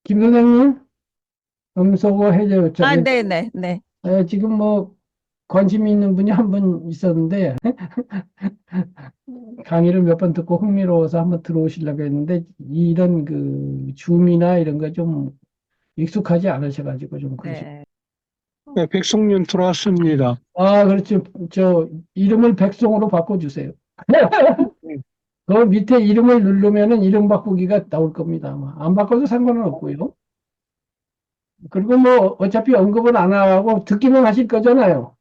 김 선생님, 음소거 해제 아, 요청에 네네, 네. 지금 뭐 관심 있는 분이 한 분 있었는데 강의를 몇 번 듣고 흥미로워서 한번 들어오시려고 했는데 이런 그 줌이나 이런 거 좀 익숙하지 않으셔가지고 좀 그러시. 네. 네, 백송님 들어왔습니다. 아, 그렇죠. 저 이름을 백송으로 바꿔주세요. 네, 그 밑에 이름을 누르면은 이름 바꾸기가 나올 겁니다. 아마 안 바꿔도 상관은 없고요. 그리고 뭐 어차피 언급은 안 하고 듣기는 하실 거잖아요.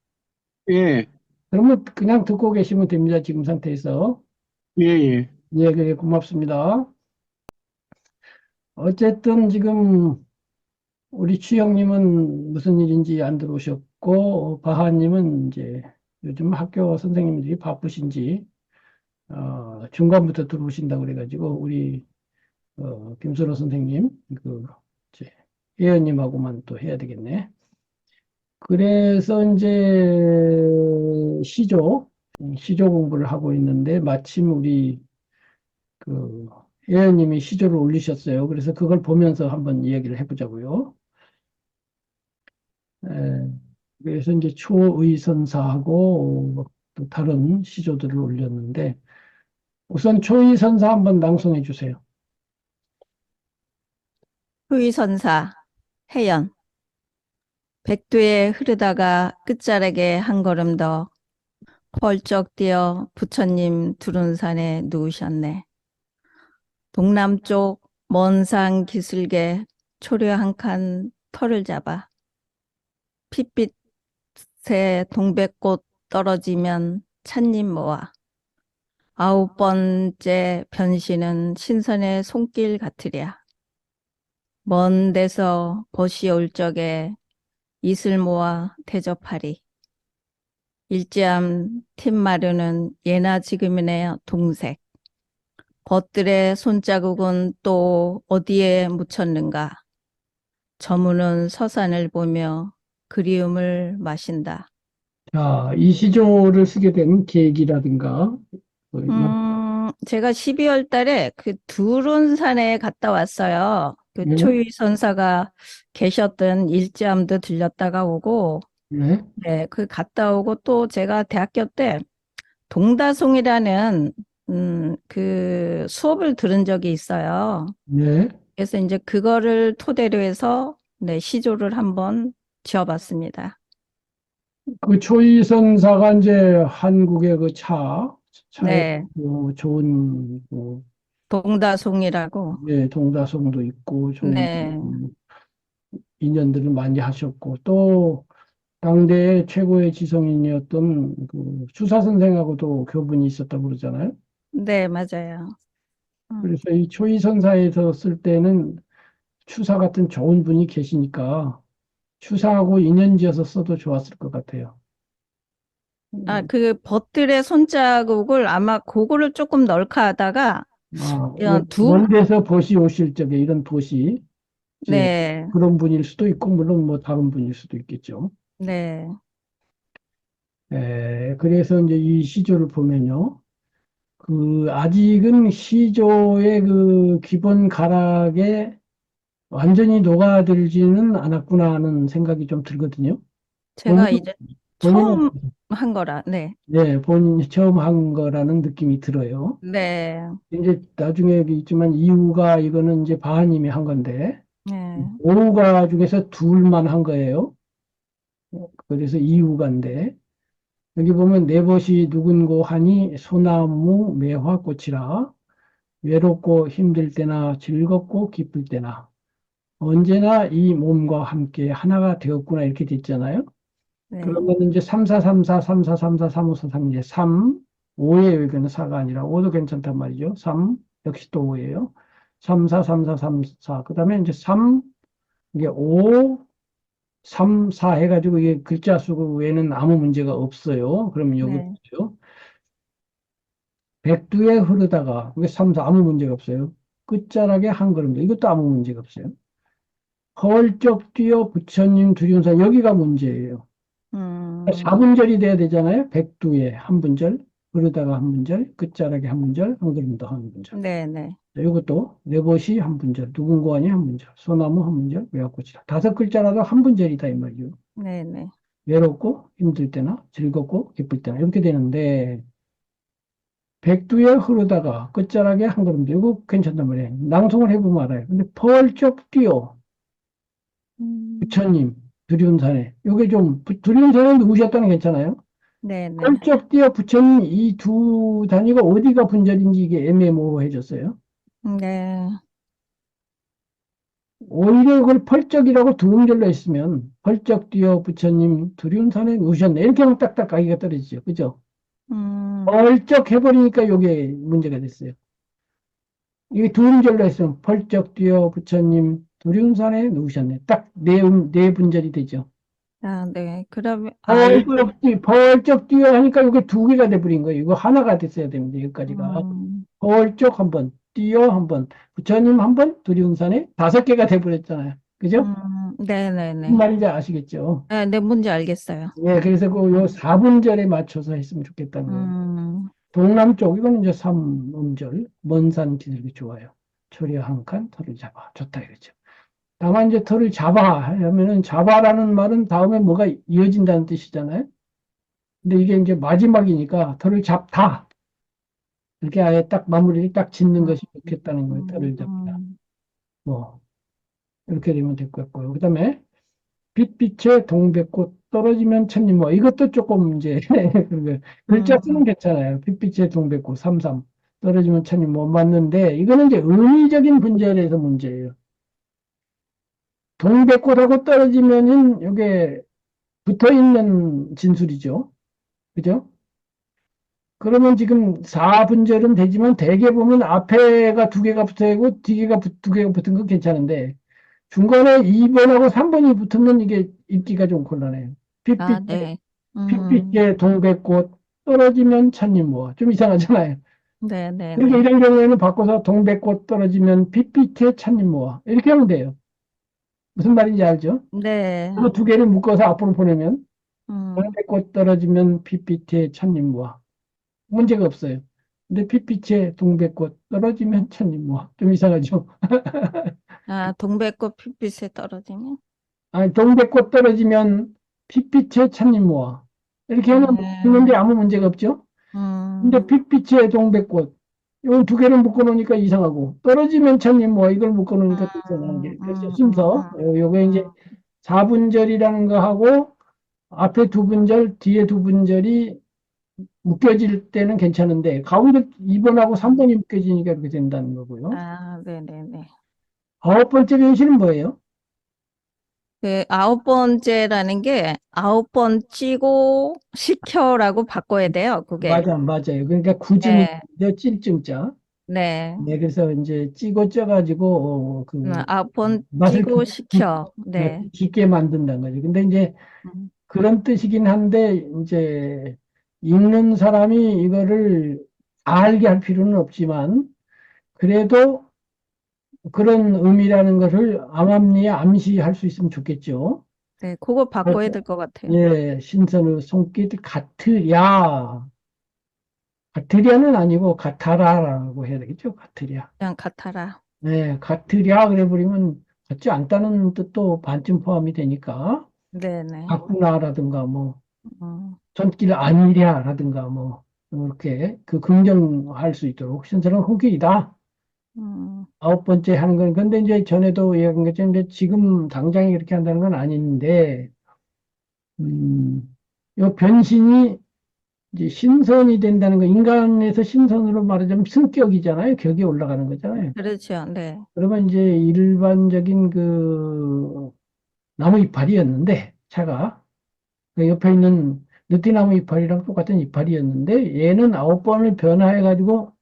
예, 그러면 그냥 듣고 계시면 됩니다. 지금 상태에서. 예, 예. 예, 그래, 고맙습니다. 어쨌든 지금 우리 추영님은 무슨 일인지 안 들어오셨고, 바하님은 이제 요즘 학교 선생님들이 바쁘신지, 중간부터 들어오신다고 그래가지고, 우리, 김선호 선생님, 그, 이제, 회원님하고만 또 해야 되겠네. 그래서 이제 시조 공부를 하고 있는데, 마침 우리 그 예언님이 시조를 올리셨어요. 그래서 그걸 보면서 한번 이야기를 해보자고요. 에, 그래서 이제 초의선사하고 또 다른 시조들을 올렸는데 우선 초의선사 한번 낭송해 주세요. 후위선사, 해연. 백두에 흐르다가 끝자락에 한 걸음 더 펄쩍 뛰어 부처님 두run산에 누우셨네. 동남쪽 먼 산 기슭에 초려 한 칸 터를 잡아 핏빛의 동백꽃 떨어지면 찻잎 모아 아홉 번째 변신은 신선의 손길 같으랴. 먼 데서 벗이 올 적에 이슬 모아 대접하리. 일제암 틴마르는 예나 지금이네 동색. 벗들의 손자국은 또 어디에 묻혔는가. 저무는 서산을 보며 그리움을 마신다. 자, 이 시조를 쓰게 된 계기라든가 제가 12월 달에 그 두run산에 갔다 왔어요. 그 네, 초유 선사가 계셨던 일제암도 들렸다가 오고, 네, 네, 그 갔다 오고 또 제가 대학교 때 동다송이라는 그 수업을 들은 적이 있어요. 네. 그래서 이제 그거를 토대로 해서 네, 시조를 한번 지어봤습니다. 그 초이선사가 이제 한국의 그 차에 네, 좋은 뭐, 동다송이라고. 예, 동다성도 있고 좋은 네, 인연들을 많이 하셨고 또 당대의 최고의 지성인이었던 그 추사 선생하고도 교분이 있었다고 그러잖아요. 네, 맞아요. 음. 그래서 이 초이선사에서 쓸 때는 추사 같은 좋은 분이 계시니까 추사하고 인연지어서 써도 좋았을 것 같아요. 아, 그 벗들의 손자국을 아마 그거를 조금 넣을까 하다가 먼 데서 보시 오실 적에 이런 도시 이제 네, 그런 분일 수도 있고 물론 뭐 다른 분일 수도 있겠죠. 네, 그래서 이제 이 시조를 보면요. 그 아직은 시조의 그 기본 가락에 완전히 녹아들지는 않았구나 하는 생각이 좀 들거든요. 본인, 제가 이제 본인, 처음 한 거라, 네, 네, 본인이 처음 한 거라는 느낌이 들어요. 네, 이제 나중에 여기 있지만 이유가 이거는 이제 바하님이 한 건데, 네, 오후가 중에서 둘만 한 거예요. 그래서 이유가인데, 여기 보면 내벗이 누군고 하니 소나무 매화꽃이라 외롭고 힘들 때나 즐겁고 기쁠 때나 언제나 이 몸과 함께 하나가 되었구나 이렇게 됐잖아요. 네, 그러면 이제 3, 4, 3, 4, 3, 4, 3, 4, 3, 5, 4, 3 이제 3, 5예요. 이거는 4가 아니라 5도 괜찮단 말이죠. 3 역시 또 5예요. 3, 4, 3, 4, 3, 4. 그다음에 이제 3 이게 5, 3, 4 해가지고 이게 글자 수 외에는 아무 문제가 없어요. 그러면 여기 네, 보죠. 백두에 흐르다가 이게 3, 4 아무 문제가 없어요. 끝자락에 한 걸음 더 이것도 아무 문제가 없어요. 펄쩍 뛰어 부처님 두륜산 여기가 문제예요. 음, 4분절이 돼야 되잖아요. 백두에 한 분절. 흐르다가 한 문절, 끝자락에 한 문절, 한 걸음 더 한 문절. 네네. 이것도 네봇이 한 문절, 누군가니 한 문절, 소나무 한 문절, 외화꽃이라. 다섯 글자라도 한 문절이다 이 말이요. 네네. 외롭고 힘들 때나 즐겁고 기쁠 때나 이렇게 되는데 백두에 흐르다가 끝자락에 한 걸음 더. 이거 괜찮단 말이에요. 낭송을 해보면 알아요. 근데 펄쩍 뛰어 음, 부처님 두려운 산에. 이게 좀 두려운 산에 누우셨다는 게 괜찮아요. 네네. 펄쩍 뛰어 부처님 이 두 단위가 어디가 분절인지 이게 애매모호해졌어요. 네. 오히려 그걸 펄쩍이라고 두 음절로 했으면 펄쩍 뛰어 부처님 두려운 산에 누우셨네. 이렇게 하면 딱딱 가기가 떨어지죠. 그죠? 음, 펄쩍 해버리니까 이게 문제가 됐어요. 이게 두 음절로 했으면 펄쩍 뛰어 부처님 두려운 산에 누우셨네. 딱 네 분절이 되죠. 아, 네. 그러면, 이걸, 벌쩍 뛰어 하니까 이게 두 개가 돼버린 거예요. 이거 하나가 됐어야 됩니다. 여기까지가. 음, 벌쩍 한 번, 뛰어 한 번, 부처님 한 번, 두려운 산에 다섯 개가 돼버렸잖아요. 그죠? 무슨 네네네. 말인지 아시겠죠? 네, 네, 뭔지 알겠어요. 예, 그래서 요 4분절에 맞춰서 했으면 좋겠다는 거예요. 음, 동남쪽, 이거는 이제 3음절, 먼 산 기슭이 좋아요. 초려 한 칸, 털을 잡아. 좋다 이거죠. 다만 이제 털을 잡아 하면은 잡아라는 말은 다음에 뭐가 이어진다는 뜻이잖아요. 근데 이게 이제 마지막이니까 털을 잡다. 이렇게 아예 딱 마무리를 딱 짓는 음, 것이 좋겠다는 거예요. 털을 잡다. 음, 뭐, 이렇게 되면 될 것 같고요. 그 다음에 빛빛의 동백꽃 떨어지면 천리 뭐 이것도 조금 이제 글자 쓰는 음, 괜찮아요. 빛빛의 동백꽃 삼삼 떨어지면 천리 뭐 맞는데 이거는 이제 의미적인 분절에서 문제예요. 동백꽃하고 떨어지면은 이게 붙어 있는 진술이죠. 그죠? 그러면 지금 4분절은 되지만 대개 보면 앞에가 두 개가 붙어 있고 뒤에가 두 개가 붙은 건 괜찮은데 중간에 2번하고 3번이 붙으면 이게 읽기가 좀 곤란해요. 아, 핏빛, 네. 핏빛의 동백꽃 떨어지면 천리모아. 좀 이상하잖아요. 그러니까 네네네. 이런 경우에는 바꿔서 동백꽃 떨어지면 핏빛의 천리모아. 이렇게 하면 돼요. 무슨 말인지 알죠? 네. 그 두 개를 묶어서 앞으로 보내면 음, 동백꽃 떨어지면 핏빛의 천리모아. 문제가 없어요. 근데 핏빛의 동백꽃 떨어지면 천리모아. 좀 이상하죠? 동백꽃 핏빛에 떨어지면? 아니, 동백꽃 떨어지면 핏빛의 천리모아. 이렇게 하면 네. 있는데 아무 문제가 없죠? 근데 음, 핏빛의 동백꽃. 요 두 개를 묶어놓으니까 이상하고, 떨어지면 천리모아. 이걸 묶어놓으니까 또 이상한 게. 그래서 순서, 요게 이제 음, 4분절이라는 거 하고, 앞에 두 분절, 뒤에 두 분절이 묶여질 때는 괜찮은데, 가운데 2번하고 음. 3번이 묶여지니까 이렇게 된다는 거고요. 네네네. 아홉 번째 변신은 뭐예요? 그 아홉 번째라는 게 아홉 번 찌고 시켜라고 바꿔야 돼요, 그게. 맞아요. 그러니까 굳은 네, 찔증자. 네. 네, 그래서 이제 찌고 쪄가지고 그 아홉 번 맛을 찌고 시켜. 네. 깊게 만든다는 거죠. 근데 이제 음, 그런 뜻이긴 한데 이제 읽는 사람이 이거를 다 알게 할 필요는 없지만 그래도 그런 의미라는 것을 암암리에 암시할 수 있으면 좋겠죠. 네, 그거 바꿔야 그래서 될 것 같아요. 예, 신선의 손길 같으랴. 같으랴는 아니고 같아라라고 해야 되겠죠. 같으랴. 그냥 같아라. 네, 같으랴 그래 버리면 같지 않다는 뜻도 반쯤 포함이 되니까 네네. 같구나라든가 뭐 음, 손길 아니랴라든가 뭐 이렇게 그 긍정할 수 있도록 신선한 손길이다. 음, 아홉 번째 하는 건 근데 이제 전에도 얘기한 것처럼 이제 지금 당장에 그렇게 한다는 건 아닌데 요 변신이 이제 신선이 된다는 거 인간에서 신선으로 말하자면 승격이잖아요. 격이 올라가는 거잖아요. 그렇죠. 네. 그러면 이제 일반적인 그 나무 이파리였는데 차가 그 옆에 있는 느티나무 이파리랑 똑같은 이파리였는데 얘는 아홉 번을 변화해 가지고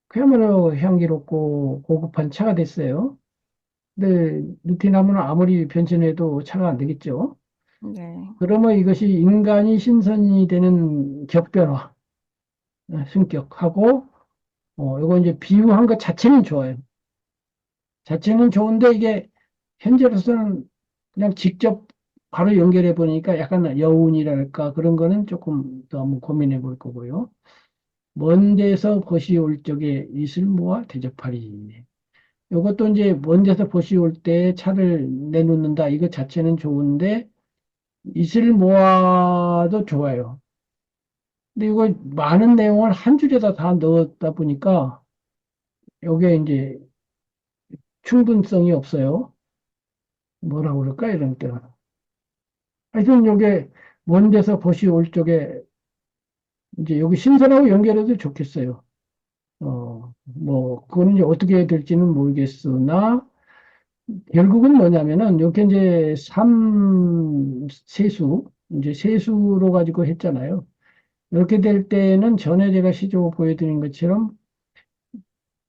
그야말로 향기롭고 고급한 차가 됐어요. 근데 느티나무는 아무리 변신해도 차가 안 되겠죠. 네. 그러면 이것이 인간이 신선이 되는 격변화, 승격하고 이거 이제 비유한 것 자체는 좋아요. 자체는 좋은데 이게 현재로서는 그냥 직접 바로 연결해 보니까 약간 여운이랄까 그런 거는 조금 더 한번 고민해 볼 거고요. 먼 데서 벗이 올 적에 이슬모와 대적팔이. 이것도 이제 먼 데서 벗이 올 때 차를 내놓는다. 이거 자체는 좋은데 이슬모아도 좋아요. 근데 이거 많은 내용을 한 줄에다 다 넣었다 보니까 이게 이제 충분성이 없어요. 뭐라고 그럴까 이런 때는. 하여튼 요게 먼 데서 벗이 올 적에 이제 여기 신선하고 연결해도 좋겠어요. 뭐, 그거는 이제 어떻게 해야 될지는 모르겠으나, 결국은 뭐냐면은, 이렇게 이제 세수, 이제 세수로 가지고 했잖아요. 이렇게 될 때는 전에 제가 시조 보여드린 것처럼,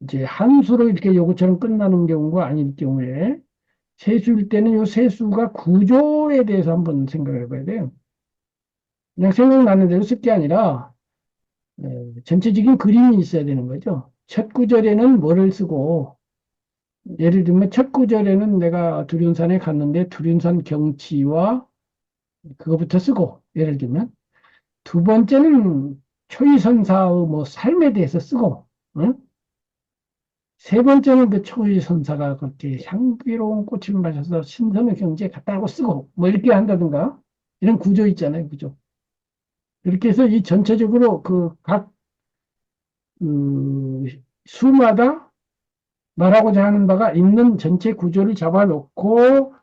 이제 한수로 이렇게 요거처럼 끝나는 경우가 아닐 경우에, 세수일 때는 요 세수가 구조에 대해서 한번 생각을 해봐야 돼요. 그냥 생각나는 대로 쓸 게 아니라, 전체적인 그림이 있어야 되는 거죠. 첫 구절에는 뭐를 쓰고, 예를 들면 첫 구절에는 내가 두륜산에 갔는데 두륜산 경치와 그거부터 쓰고, 예를 들면 두 번째는 초이선사의 뭐 삶에 대해서 쓰고, 응? 세 번째는 그 초이선사가 그렇게 향기로운 꽃을 마셔서 신선의 경지에 갔다고 쓰고, 뭐 이렇게 한다든가 이런 구조 있잖아요, 구조. 이렇게 해서 이 전체적으로 그각 수마다 말하고자 하는 바가 있는 전체 구조를 잡아놓고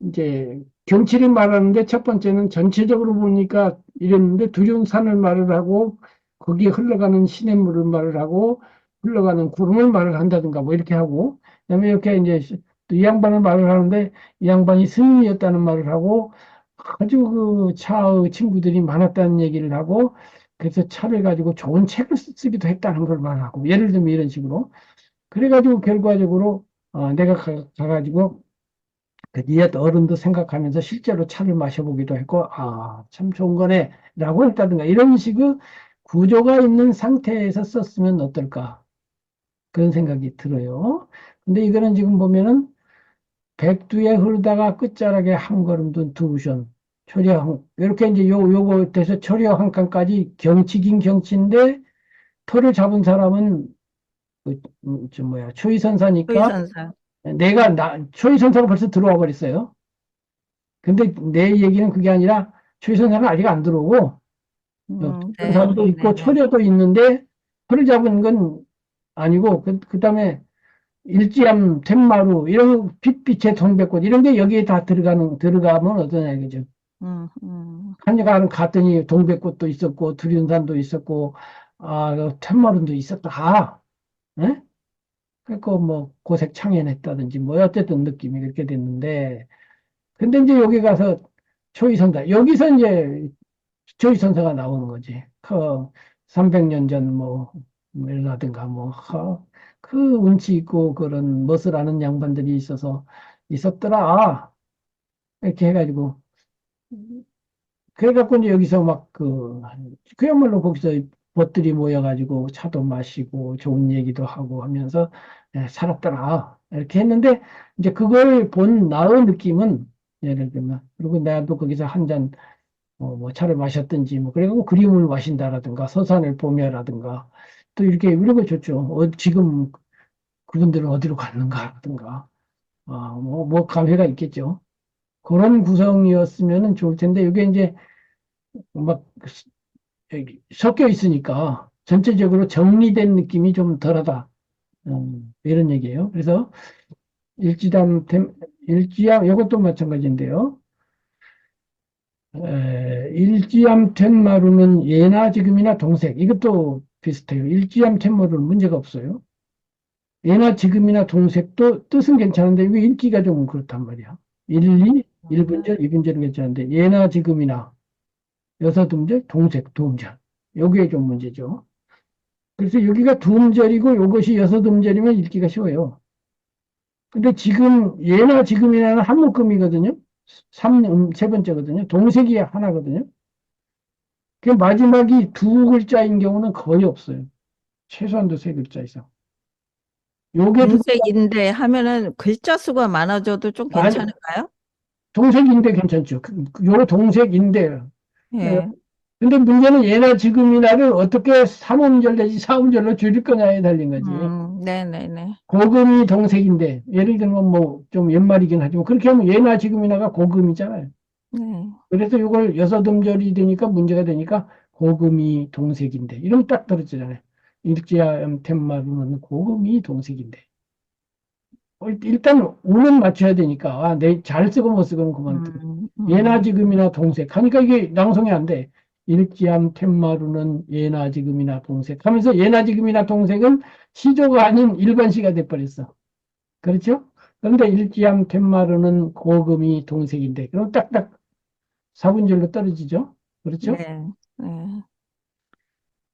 이제 경치를 말하는데 첫 번째는 전체적으로 보니까 이랬는데 두려운 산을 말을 하고 거기에 흘러가는 시냇물을 말을 하고 흘러가는 구름을 말을 한다든가 뭐 이렇게 하고 그다음에 이렇게 이제 또 이 양반을 말을 하는데 이 양반이 스님이었다는 말을 하고 아주 그 차의 친구들이 많았다는 얘기를 하고 그래서 차를 가지고 좋은 책을 쓰기도 했다는 걸 말하고 예를 들면 이런 식으로 그래가지고 결과적으로 내가 가가지고 그 옛 어른도 생각하면서 실제로 차를 마셔보기도 했고, 참 좋은 거네, 라고 했다든가, 이런 식의 구조가 있는 상태에서 썼으면 어떨까, 그런 생각이 들어요. 근데 이거는 지금 보면은, 백두에 흐르다가 끝자락에 한 걸음 둔 두션, 초려, 이렇게 이제 요거 돼서 초려 한 칸까지 경치긴 경치인데, 터를 잡은 사람은, 초이선사니까, 소위선사. 초이선사가 벌써 들어와 버렸어요. 근데 내 얘기는 그게 아니라 최선사는 아직 안 들어오고 네, 최선사도 있고 네네. 초려도 있는데 표를 잡은 건 아니고 그다음에 일지암 텐마루 이런 빛빛의 동백꽃 이런 게 여기에 다 들어가면 어떠냐 이거죠. 음, 음, 한여간 갔더니 동백꽃도 있었고 두륜산도 있었고 텐마루도 있었다. 예? 그러니까 뭐 고색 창연했다든지 뭐 어쨌든 느낌이 그렇게 됐는데 근데 이제 여기 가서 초이선사 여기서 이제 조이선사가 나오는 거지. 300년 전 이라든가 그 운치 있고 그런 멋을 아는 양반들이 있었더라. 이렇게 해가지고. 그래갖고 이제 여기서 그야말로 거기서 벗들이 모여가지고 차도 마시고 좋은 얘기도 하고 하면서 살았더라. 이렇게 했는데 이제 그걸 본 나의 느낌은 예를 들면 그리고 나도 거기서 한잔 뭐 차를 마셨든지 뭐 그리고 그림을 마신다라든가 서산을 보며라든가 또 이렇게 이런 거 좋죠. 지금 그분들은 어디로 갔는가라든가 뭐 감회가 있겠죠. 그런 구성이었으면 좋을 텐데 이게 이제 막 섞여 있으니까 전체적으로 정리된 느낌이 좀 덜하다. 이런 얘기예요. 그래서 일지담 일지암 이것도 마찬가지인데요. 일지암 텐마루는 예나 지금이나 동색. 이것도 비슷해요. 일지암 텐마루는 문제가 없어요. 예나 지금이나 동색도 뜻은 괜찮은데 이거 읽기가 좀 그렇단 말이야. 1분절, 2분절은 괜찮은데 예나 지금이나 여섯 음절, 동색, 두 음절. 여기에 좀 문제죠. 그래서 여기가 두 음절이고 이것이 여섯 음절이면 읽기가 쉬워요. 근데 지금 예나 지금이나는 한 묶음이거든요. 세 번째거든요. 동색이 하나거든요. 그 마지막이 두 글자인 경우는 거의 없어요. 최소한도 세 글자 이상. 요게 두 글자, 동색인데 하면은 글자 수가 많아져도 좀 아니, 괜찮을까요? 동색인데 괜찮죠. 요 동색인데. 예. 예. 근데 문제는 예나 지금이나를 어떻게 삼음절 내지 사음절로 줄일 거냐에 달린 거지. 네네네. 고금이 동색인데, 예를 들면 뭐 좀 옛말이긴 하지만, 그렇게 하면 예나 지금이나가 고금이잖아요. 네. 그래서 이걸 여섯 음절이 되니까 문제가 되니까 고금이 동색인데. 이러면 딱 떨어지잖아요. 일제하염 텐마루는 고금이 동색인데. 일단 우는 맞춰야 되니까, 아, 잘 쓰고 못 쓰고는 그만 둬. 예나 지금이나 동색. 하니까 이게 낭송이 안 돼. 일지함 텐마루는 예나 지금이나 동색 하면서 예나 지금이나 동색은 시조가 아닌 일반 시가 돼버렸어. 그렇죠? 그런데 일지함 텐마루는 고금이 동색인데 그럼 딱딱 사분절로 떨어지죠? 그렇죠? 네. 네.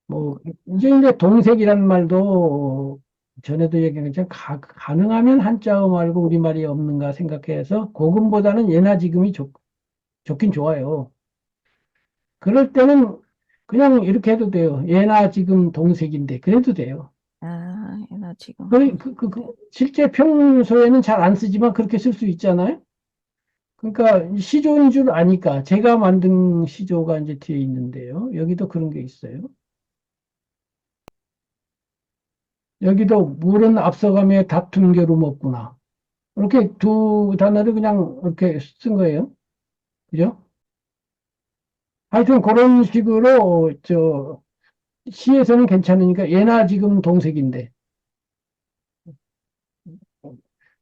뭐 이제 동색이라는 말도 전에도 얘기한 것처럼 가능하면 한자어 말고 우리말이 없는가 생각해서 고금보다는 예나 지금이 좋긴 좋아요. 그럴 때는 그냥 이렇게 해도 돼요. 예나 지금 동색인데 그래도 돼요. 나 지금 동생인데. 실제 평소에는 잘 안 쓰지만 그렇게 쓸 수 있잖아요. 그러니까 시조인 줄 아니까 제가 만든 시조가 이제 뒤에 있는데요. 여기도 그런 게 있어요. 여기도 물은 앞서가며 다툰 겨룸 없구나. 이렇게 두 단어를 그냥 이렇게 쓴 거예요. 그죠? 하여튼 그런 식으로 시에서는 괜찮으니까 예나 지금 동색인데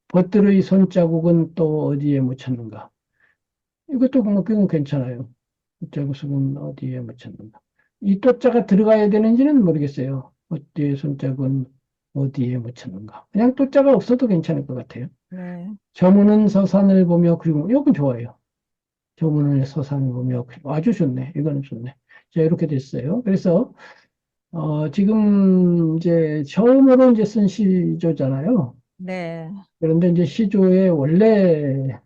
벗들의 손자국은 또 어디에 묻혔는가? 이것도 뭐 그건 괜찮아요. 손자국은 어디에 묻혔는가? 이 또자가 들어가야 되는지는 모르겠어요. 어디에 손자국은 어디에 묻혔는가? 그냥 또자가 없어도 괜찮을 것 같아요. 네. 저문은 서산을 보며 그리고 이건 좋아요. 저문을 서산을 보며 그리고 아주 좋네. 이거는 좋네. 자, 이렇게 됐어요. 그래서 지금 이제 처음으로 이제 쓴 시조잖아요. 네. 그런데 이제 시조에 원래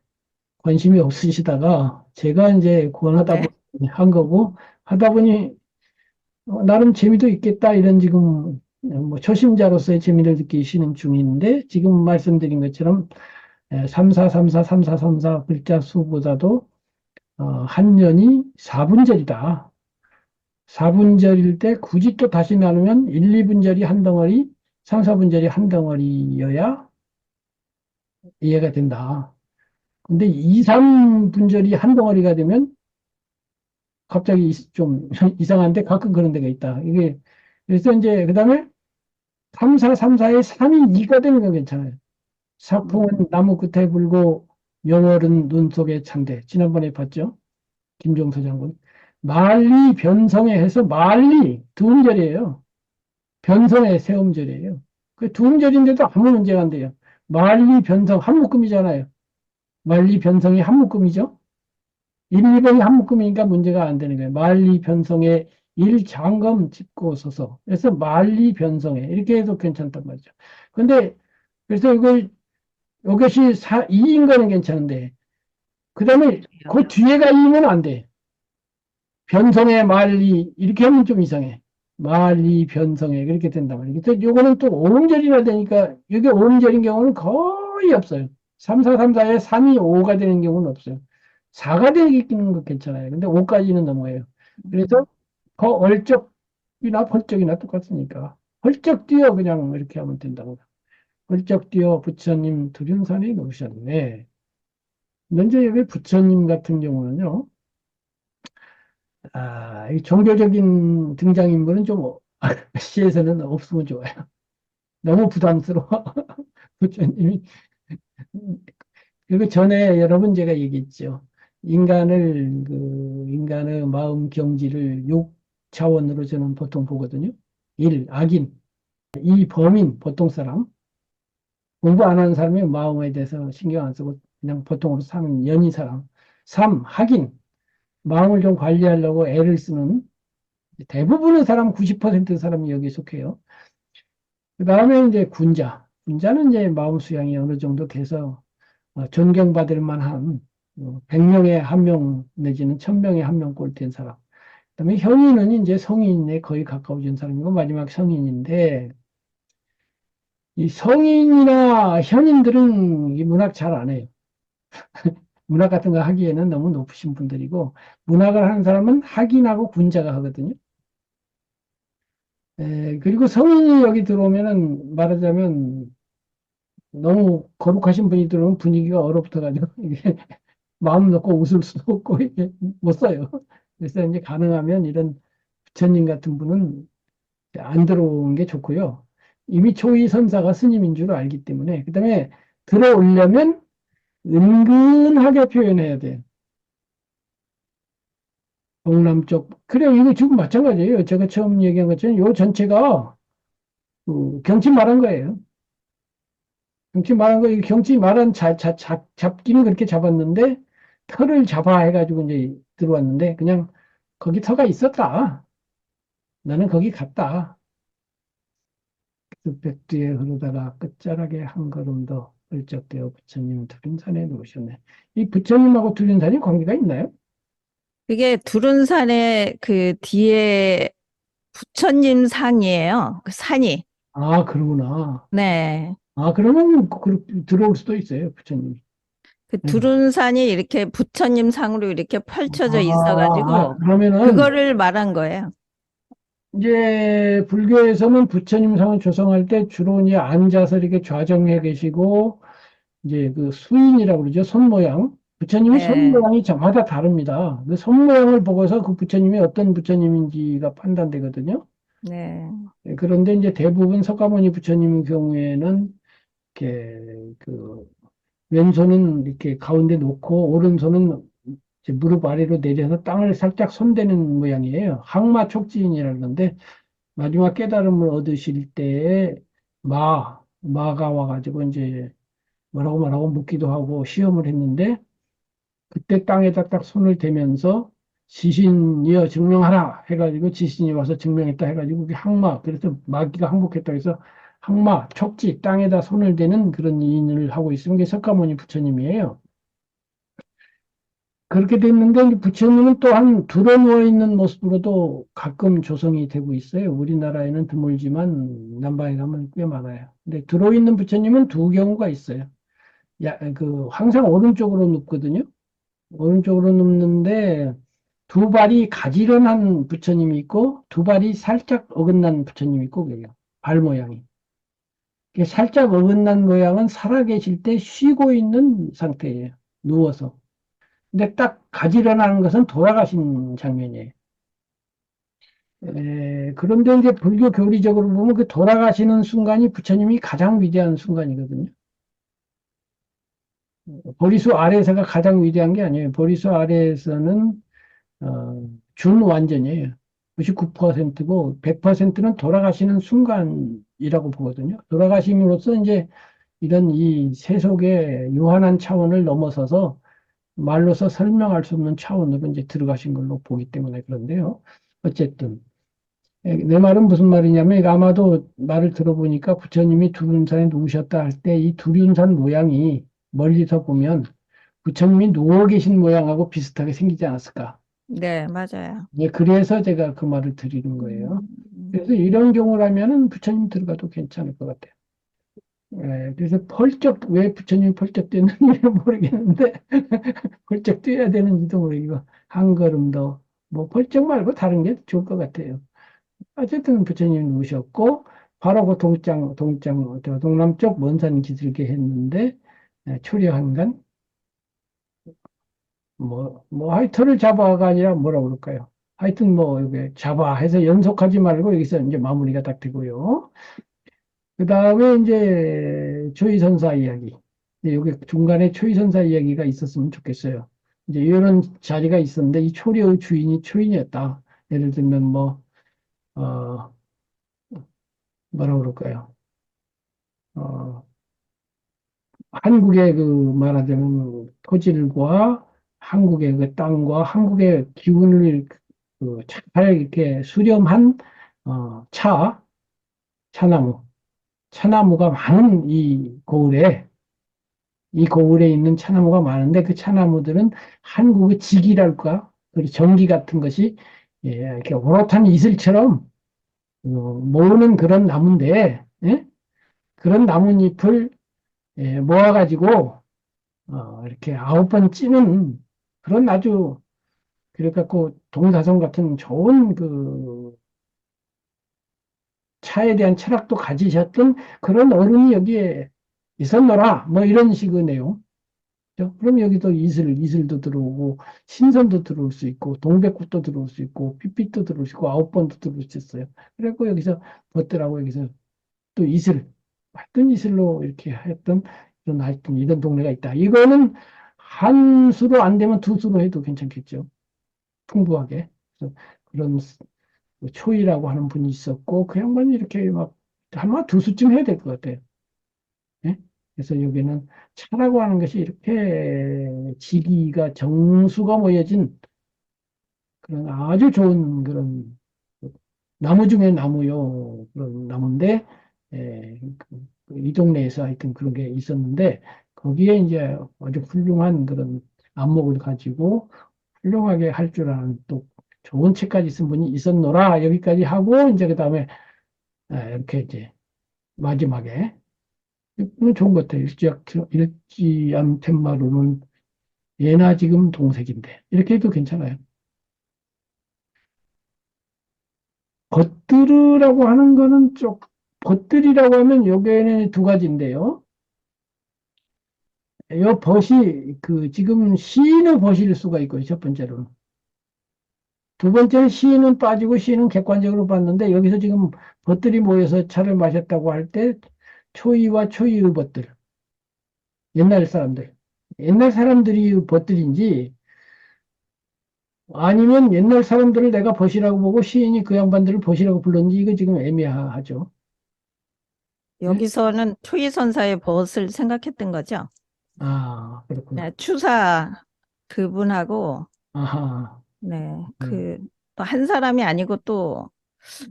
관심이 없으시다가 제가 이제 구원하다 네. 보니 한 거고 하다 보니 나름 재미도 있겠다 이런 지금 뭐 초심자로서의 재미를 느끼시는 중인데 지금 말씀드린 것처럼 34343434 글자 수보다도 한 년이 4분절이다. 4분절일 때 굳이 또 다시 나누면 1, 2분절이 한 덩어리, 3, 4분절이 한 덩어리여야 이해가 된다. 근데 2, 3분절이 한 덩어리가 되면 갑자기 좀 이상한데 가끔 그런 데가 있다. 이게 그래서 이제 그다음에 3, 4, 3, 4에 3이 2가 되는 건 괜찮아요. 사풍은 나무 끝에 불고 영월은 눈 속에 찬대. 지난번에 봤죠? 김종서 장군. 만리 변성에 해서 만리 두 음절이에요. 변성에 세 음절이에요. 그 두 음절인데도 아무 문제가 안 돼요. 만리 변성 한 묶음이잖아요. 만리 변성이 한 묶음이죠. 1, 2번이 한 묶음이니까 문제가 안 되는 거예요. 만리 변성에 일장검 짚고 서서. 그래서 만리 변성에 이렇게 해도 괜찮단 말이죠. 근데 그래서 이것이 2인 거는 괜찮은데 그 다음에 그 뒤에가 2면 안 돼. 변성에 만리 이렇게 하면 좀 이상해. 만리 변성에 그렇게 된단 말이에요. 그래서 요거는 또 5음절이나 되니까 이게 5음절인 경우는 거의 없어요. 3, 4, 3, 4에 3이 5가 되는 경우는 없어요. 4가 되는 건 괜찮아요. 근데 5까지는 넘어요. 그래서 그 얼적이나 펄적이나 똑같으니까 펄적 뛰어 그냥 이렇게 하면 된다고. 펄적 뛰어 부처님 두륜산에 놓으셨네. 먼저 여기 부처님 같은 경우는요. 이 종교적인 등장인물은 좀 시에서는 없으면 좋아요. 너무 부담스러워. 부처님이. 그리고 전에 여러 번 제가 얘기했죠. 인간의 마음 경지를 6차원으로 저는 보통 보거든요. 악인, 범인, 보통 사람. 공부 안 하는 사람이 마음에 대해서 신경 안 쓰고 그냥 보통으로 사는 연희 사람. 학인, 마음을 좀 관리하려고 애를 쓰는 대부분의 사람, 90% 사람이 여기 속해요. 그 다음에 이제 군자. 군자는 이제 마음 수양이 어느 정도 돼서 존경받을 만한 100명에 한 명 내지는 1000명에 한 명 꼴 된 사람. 그다음에 현인은 이제 성인에 거의 가까워진 사람이고 마지막 성인인데 이 성인이나 현인들은 이 문학 잘 안 해요. 문학 같은 거 하기에는 너무 높으신 분들이고, 문학을 하는 사람은 학인하고 군자가 하거든요. 그리고 성인이 여기 들어오면은 말하자면 너무 거룩하신 분이 들어오면 분위기가 얼어붙어가지고, 이게 마음 놓고 웃을 수도 없고, 이게 못 써요. 그래서 이제 가능하면 이런 부처님 같은 분은 안 들어오는 게 좋고요. 이미 초이 선사가 스님인 줄 알기 때문에, 그 다음에 들어오려면 은근하게 표현해야 돼요. 동남쪽. 그래, 이거 지금 마찬가지예요. 제가 처음 얘기한 것처럼 요 전체가 그 경치 말한 거예요. 경치 말한 거, 이 경치 말한 잡기는 그렇게 잡았는데, 털을 잡아 해가지고 이제 들어왔는데, 그냥 거기 터가 있었다. 나는 거기 갔다. 그 백두에 흐르다가 끝자락에 한 걸음 더 걸쩍되어 부처님 두륜산에 누우셨네. 이 부처님하고 두륜산이 관계가 있나요? 그게 두른산의 그 뒤에 부처님 산이에요. 그 산이. 아, 그러구나. 네. 아, 그러면 들어올 수도 있어요, 부처님이. 그 네. 두른산이 이렇게 부처님 상으로 이렇게 펼쳐져 있어가지고 그러면은 그거를 말한 거예요. 이제 불교에서는 부처님 상을 조성할 때 주로 이제 앉아서 이렇게 좌정해 계시고 이제 그 수인이라고 그러죠. 손 모양. 부처님은 손 네. 모양이 저마다 다릅니다. 그 손 모양을 보고서 그 부처님이 어떤 부처님인지가 판단되거든요. 네. 그런데 이제 대부분 석가모니 부처님 경우에는 이렇게 그 왼손은 이렇게 가운데 놓고 오른손은 이제 무릎 아래로 내려서 땅을 살짝 손대는 모양이에요. 항마촉진이라는 건데 마지막 깨달음을 얻으실 때에 마가 와가지고 이제 뭐라고 말하고 묻기도 하고 시험을 했는데 그때 땅에다 딱 손을 대면서 지신이여 증명하라 해가지고 지신이 와서 증명했다 해가지고 그게 항마 그래서 마귀가 항복했다 해서 항마 촉지 땅에다 손을 대는 그런 인을 하고 있으면 게 석가모니 부처님이에요. 그렇게 됐는데 부처님은 또한 들어 누워 있는 모습으로도 가끔 조성이 되고 있어요. 우리나라에는 드물지만 남방에 가면 꽤 많아요. 근데 들어 있는 부처님은 두 경우가 있어요. 항상 오른쪽으로 눕거든요. 오른쪽으로 눕는데 두 발이 가지런한 부처님이 있고 두 발이 살짝 어긋난 부처님이 있고 그래요. 발 모양이. 살짝 어긋난 모양은 살아계실 때 쉬고 있는 상태예요. 누워서. 근데 딱 가지런한 것은 돌아가신 장면이에요. 그런데 이제 불교 교리적으로 보면 그 돌아가시는 순간이 부처님이 가장 위대한 순간이거든요. 보리수 아래에서가 가장 위대한 게 아니에요. 보리수 아래에서는 준완전이에요. 99%고 100%는 돌아가시는 순간이라고 보거든요. 돌아가심으로써 이제 이런 이 세속의 유한한 차원을 넘어서서 말로서 설명할 수 없는 차원으로 이제 들어가신 걸로 보기 때문에 그런데요. 어쨌든 내 말은 무슨 말이냐면 이거 아마도 말을 들어보니까 부처님이 두륜산에 누우셨다 할 때 이 두륜산 모양이 멀리서 보면 부처님이 누워 계신 모양하고 비슷하게 생기지 않았을까. 네, 맞아요. 예, 그래서 제가 그 말을 드리는 거예요. 음. 그래서 이런 경우라면은 부처님 들어가도 괜찮을 것 같아요. 그래서 왜 부처님이 펄쩍 뛰는지 모르겠는데, 펄쩍 뛰어야 되는지도 모르겠고, 한 걸음 더, 뭐, 펄쩍 말고 다른 게 좋을 것 같아요. 어쨌든 부처님이 누우셨고, 바로 그 동남쪽 먼 산 기슭에 했는데, 초려한간, 하여튼을 잡아가 아니라 뭐라 그럴까요? 하여튼 이게 잡아 해서 연속하지 말고 여기서 이제 마무리가 딱 되고요. 그 다음에 이제 초이선사 이야기. 여기 중간에 초이선사 이야기가 있었으면 좋겠어요. 이제 이런 자리가 있었는데 이 초려의 주인이 초인이었다. 예를 들면 어, 뭐라 그럴까요? 어, 한국의 그 말하자면 토질과 한국의 그 땅과 한국의 기운을 잘 이렇게 수렴한 차나무, 차나무가 많은 이 고을에 있는 차나무가 많은데 그 차나무들은 한국의 직이랄까, 그리고 전기 같은 것이 이렇게 오롯한 이슬처럼 모으는 그런 나무인데, 예? 그런 나뭇잎을 모아가지고 이렇게 9번 찌는 그런 아주 그래갖고 동사성 같은 좋은 그 차에 대한 철학도 가지셨던 그런 어른이 여기에 있었노라. 뭐 이런 식의 내용. 그죠? 그럼 여기도 이슬도 들어오고, 신선도 들어올 수 있고, 동백꽃도 들어올 수 있고, 핏빛도 들어올 수 있고, 9번도 들어올 수 있어요. 그래갖고 여기서 벗더라고 여기서 또 이슬, 하여튼 이슬로 이렇게 했던 이런 하여튼 이런 동네가 있다. 이거는 한 수로 안 되면 두 수로 해도 괜찮겠죠. 풍부하게. 그래서 그런 초이라고 하는 분이 있었고, 그 양반이 이렇게 막 아마 두 수쯤 해야 될 것 같아요. 예? 그래서 여기는 차라고 하는 것이 이렇게 지기가 정수가 모여진 그런 아주 좋은 그런 나무 중에 나무요. 그런 나무인데, 이 동네에서 하여튼 그런 게 있었는데, 거기에 이제 아주 훌륭한 그런 안목을 가지고 훌륭하게 할 줄 아는 또 좋은 책까지 쓴 분이 있었노라. 여기까지 하고, 이제 그 다음에 이렇게 이제 마지막에 이거 좋은 것 같아요. 일지암 텐마루는 예나 지금 동색인데 이렇게 해도 괜찮아요. 겉들으라고 하는 거는 좀 겉들이라고 하면 요게는 두 가지인데요. 요 벗이 그 지금 시인의 벗일 수가 있고요. 첫 번째로는. 두 번째는 시인은 빠지고 시인은 객관적으로 봤는데 여기서 지금 벗들이 모여서 차를 마셨다고 할 때 초이와 초이의 벗들 옛날 사람들 옛날 사람들이 벗들인지 아니면 옛날 사람들을 내가 벗이라고 보고 시인이 그 양반들을 벗이라고 불렀는지 이거 지금 애매하죠. 예? 여기서는 초이선사의 벗을 생각했던 거죠. 아, 그렇구나. 네, 추사 그분하고 아하. 네, 음. 그 또 한 사람이 아니고 또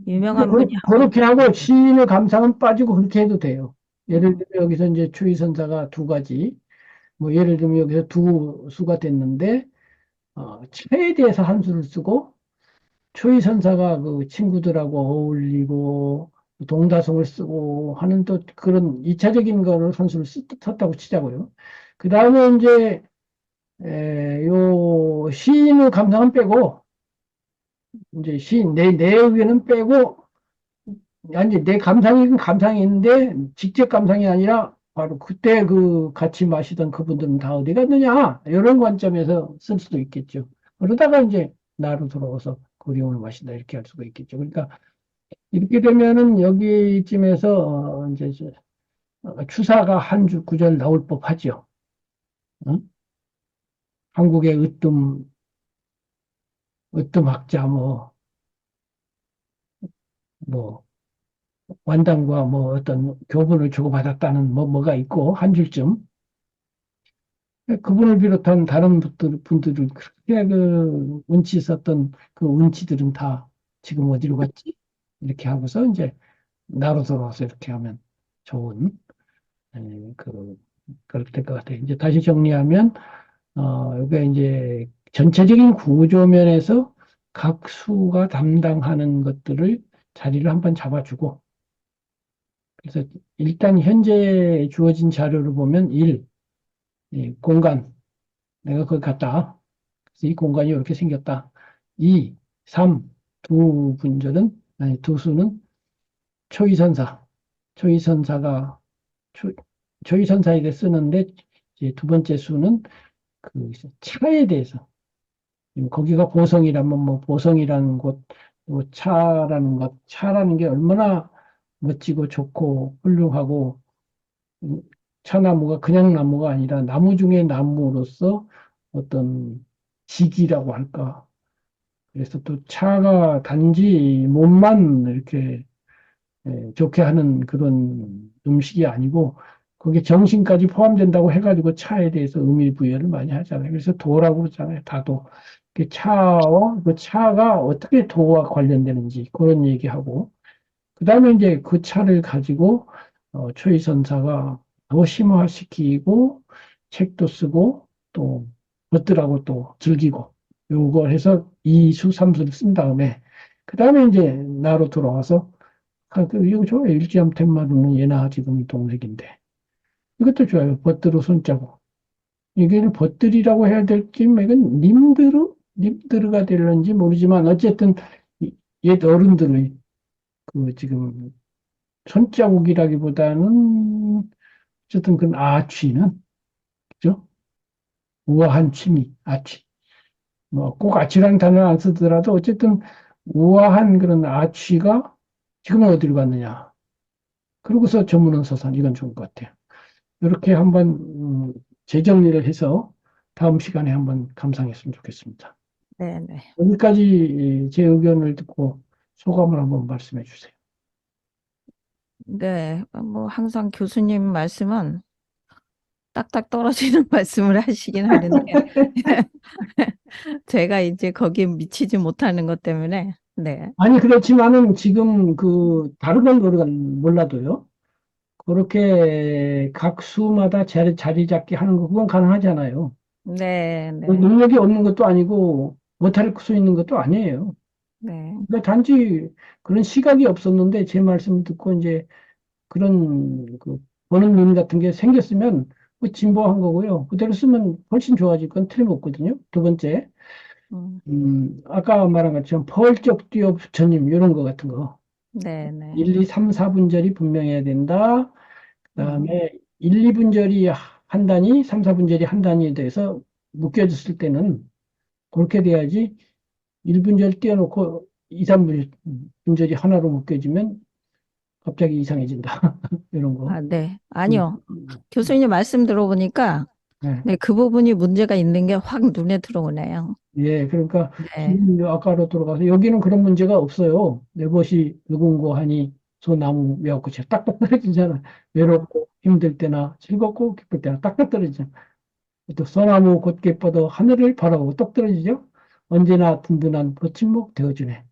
유명한 분이 한 분. 그렇게 하고 시인의 감상은 빠지고 그렇게 해도 돼요. 예를 들면 여기서 이제 추위선사가 두 가지, 뭐 예를 들면 여기서 두 수가 됐는데, 차에 대해서 한 수를 쓰고, 추위선사가 그 친구들하고 어울리고, 동다성을 쓰고 하는 또 그런 이차적인 거를 한 수를 썼다고 치자고요. 그 다음에 이제, 요 시인의 감상은 빼고, 이제 시인, 내 의견은 빼고, 아니, 내 감상이긴 감상인데, 직접 감상이 아니라, 바로 그때 그 같이 마시던 그분들은 다 어디 갔느냐? 이런 관점에서 쓸 수도 있겠죠. 그러다가 이제 나로 돌아와서 그리움을 마신다. 이렇게 할 수가 있겠죠. 그러니까, 이렇게 되면은 여기쯤에서, 이제, 추사가 한 줄 구절 나올 법하죠. 응? 한국의 으뜸학자, 뭐, 완당과 뭐 어떤 교훈을 주고받았다는 뭐가 있고, 한 줄쯤. 그분을 비롯한 다른 분들은 그렇게 그 운치 있었던 그 운치들은 다 지금 어디로 갔지? 이렇게 하고서 이제 나로 돌아와서 이렇게 하면 좋은 그렇게 될 것 같아요. 이제 다시 정리하면 이게 이제 전체적인 구조 면에서 각 수가 담당하는 것들을 자리를 한번 잡아주고 그래서 일단 현재 주어진 자료를 보면 1, 공간 내가 거기 갔다. 그래서 이 공간이 이렇게 생겼다. 2, 3, 두 분절은, 아니, 두 수는 초이선사. 초이선사가, 초, 초이선사에게 쓰는데, 이제 두 번째 수는 그 차에 대해서. 거기가 보성이라면 뭐 보성이라는 곳, 또 차라는 게 얼마나 멋지고 좋고 훌륭하고, 음, 차나무가 그냥 나무가 아니라 나무 중에 나무로서 어떤 직이라고 할까. 그래서 또 차가 단지 몸만 이렇게 좋게 하는 그런 음식이 아니고 거기에 정신까지 포함된다고 해가지고 차에 대해서 의미 부여를 많이 하잖아요. 그래서 도라고 그러잖아요. 다도. 그 차와 그 차가 어떻게 도와 관련되는지 그런 얘기하고 그 다음에 이제 그 차를 가지고 초이선사가 더 심화시키고 책도 쓰고 또 것들하고 또 즐기고 요걸 해서 이수 삼수를 쓴 다음에 그 다음에 이제 나로 돌아와서 이거 좋아요. 일지암 텐마루는 예나 지금 동색인데 이것도 좋아요. 벗들어 손자고 이게 벗들이라고 해야 될지, 뭐 이건 님드르가 될런지 모르지만, 어쨌든, 옛 어른들의 그 지금 손자국이라기보다는, 어쨌든 그 아취는, 그죠? 우아한 취미, 아취. 뭐, 꼭 아취라는 단어를 안 쓰더라도, 어쨌든, 우아한 그런 아취가 지금은 어디로 갔느냐. 그러고서 전문은 서산, 이건 좋을 것 같아요. 이렇게 한번, 재정리를 해서 다음 시간에 한번 감상했으면 좋겠습니다. 네네. 여기까지 제 의견을 듣고 소감을 한번 말씀해 주세요. 네, 뭐 항상 교수님 말씀은 딱딱 떨어지는 말씀을 하시긴 하는데 제가 이제 거기에 미치지 못하는 것 때문에 네, 아니, 그렇지만은 지금 다른 건 몰라도요. 그렇게 각 수마다 자리 잡기 하는 거, 그건 가능하잖아요. 네, 네, 능력이 없는 것도 아니고, 못할 수 있는 것도 아니에요. 네, 그러니까 단지 그런 시각이 없었는데, 제 말씀을 듣고 이제 그런 보는 눈 같은 게 생겼으면 진보한 거고요. 그대로 쓰면 훨씬 좋아질 건 틀림없거든요. 두 번째, 음, 아까 말한 것처럼 펄쩍 뛰어 부처님, 이런 거 같은 거. 네, 네, 1, 2, 3, 4분절이 분명해야 된다. 음, 그다음에 1, 2분절이 한 단위, 3, 4분절이 한 단위에 대해서 묶여졌을 때는 그렇게 돼야지 1분절 띄워놓고 2, 3분절이 하나로 묶여지면 갑자기 이상해진다. 이런 거. 아, 네, 음, 아니요. 교수님 말씀 들어보니까 네. 네, 그 부분이 문제가 있는 게 확 눈에 들어오네요. 예, 그러니까 네, 지금 아까로 돌아가서 여기는 그런 문제가 없어요. 내 것이 누군고 하니 소나무 묘꽃이 딱딱 떨어지잖아. 외롭고 힘들 때나 즐겁고 기쁠 때나 딱딱 떨어지잖아. 또 소나무 곧게 뻗어 하늘을 바라보고 똑 떨어지죠. 언제나 든든한 버팀목 되어주네.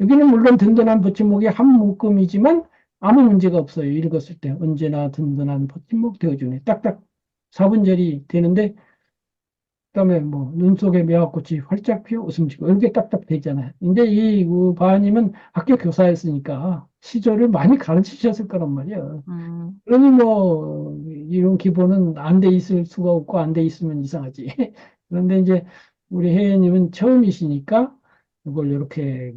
여기는 물론 든든한 버팀목이 한 묶음이지만 아무 문제가 없어요. 읽었을 때 언제나 든든한 버팀목 되어주네. 딱딱 4분절이 되는데 그다음에 뭐 눈 속에 매화꽃이 활짝 피어 웃음 짓고 이렇게 딱딱 되잖아요. 근데 바님은 학교 교사였으니까 시조를 많이 가르치셨을 거란 말이에요. 음, 그러니 뭐 이런 기본은 안 돼 있을 수가 없고 안 돼 있으면 이상하지. 그런데 이제 우리 혜연님은 처음이시니까 이걸 이렇게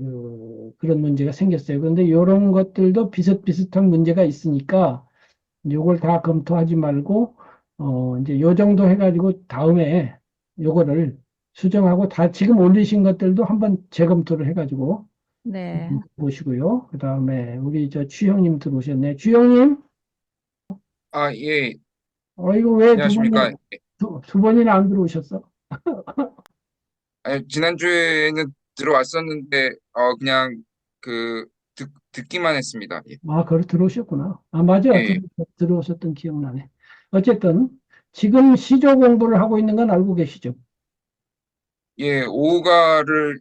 그런 문제가 생겼어요. 그런데 이런 것들도 비슷비슷한 문제가 있으니까 요걸 다 검토하지 말고 이제 요 정도 해가지고 다음에 요거를 수정하고 다 지금 올리신 것들도 한번 재검토를 해가지고 네, 보시고요. 그 다음에 우리 저 주형님 들어오셨네. 주형님, 아, 예, 이거 왜 안녕하십니까. 두 번이나 안 들어오셨어? 아니, 지난주에는 들어왔었는데, 그냥 듣기만 했습니다. 예, 아, 그래 들어오셨구나. 아, 맞아. 예, 들어오셨던 기억나네. 어쨌든 지금 시조 공부를 하고 있는 건 알고 계시죠? 예, 오가를,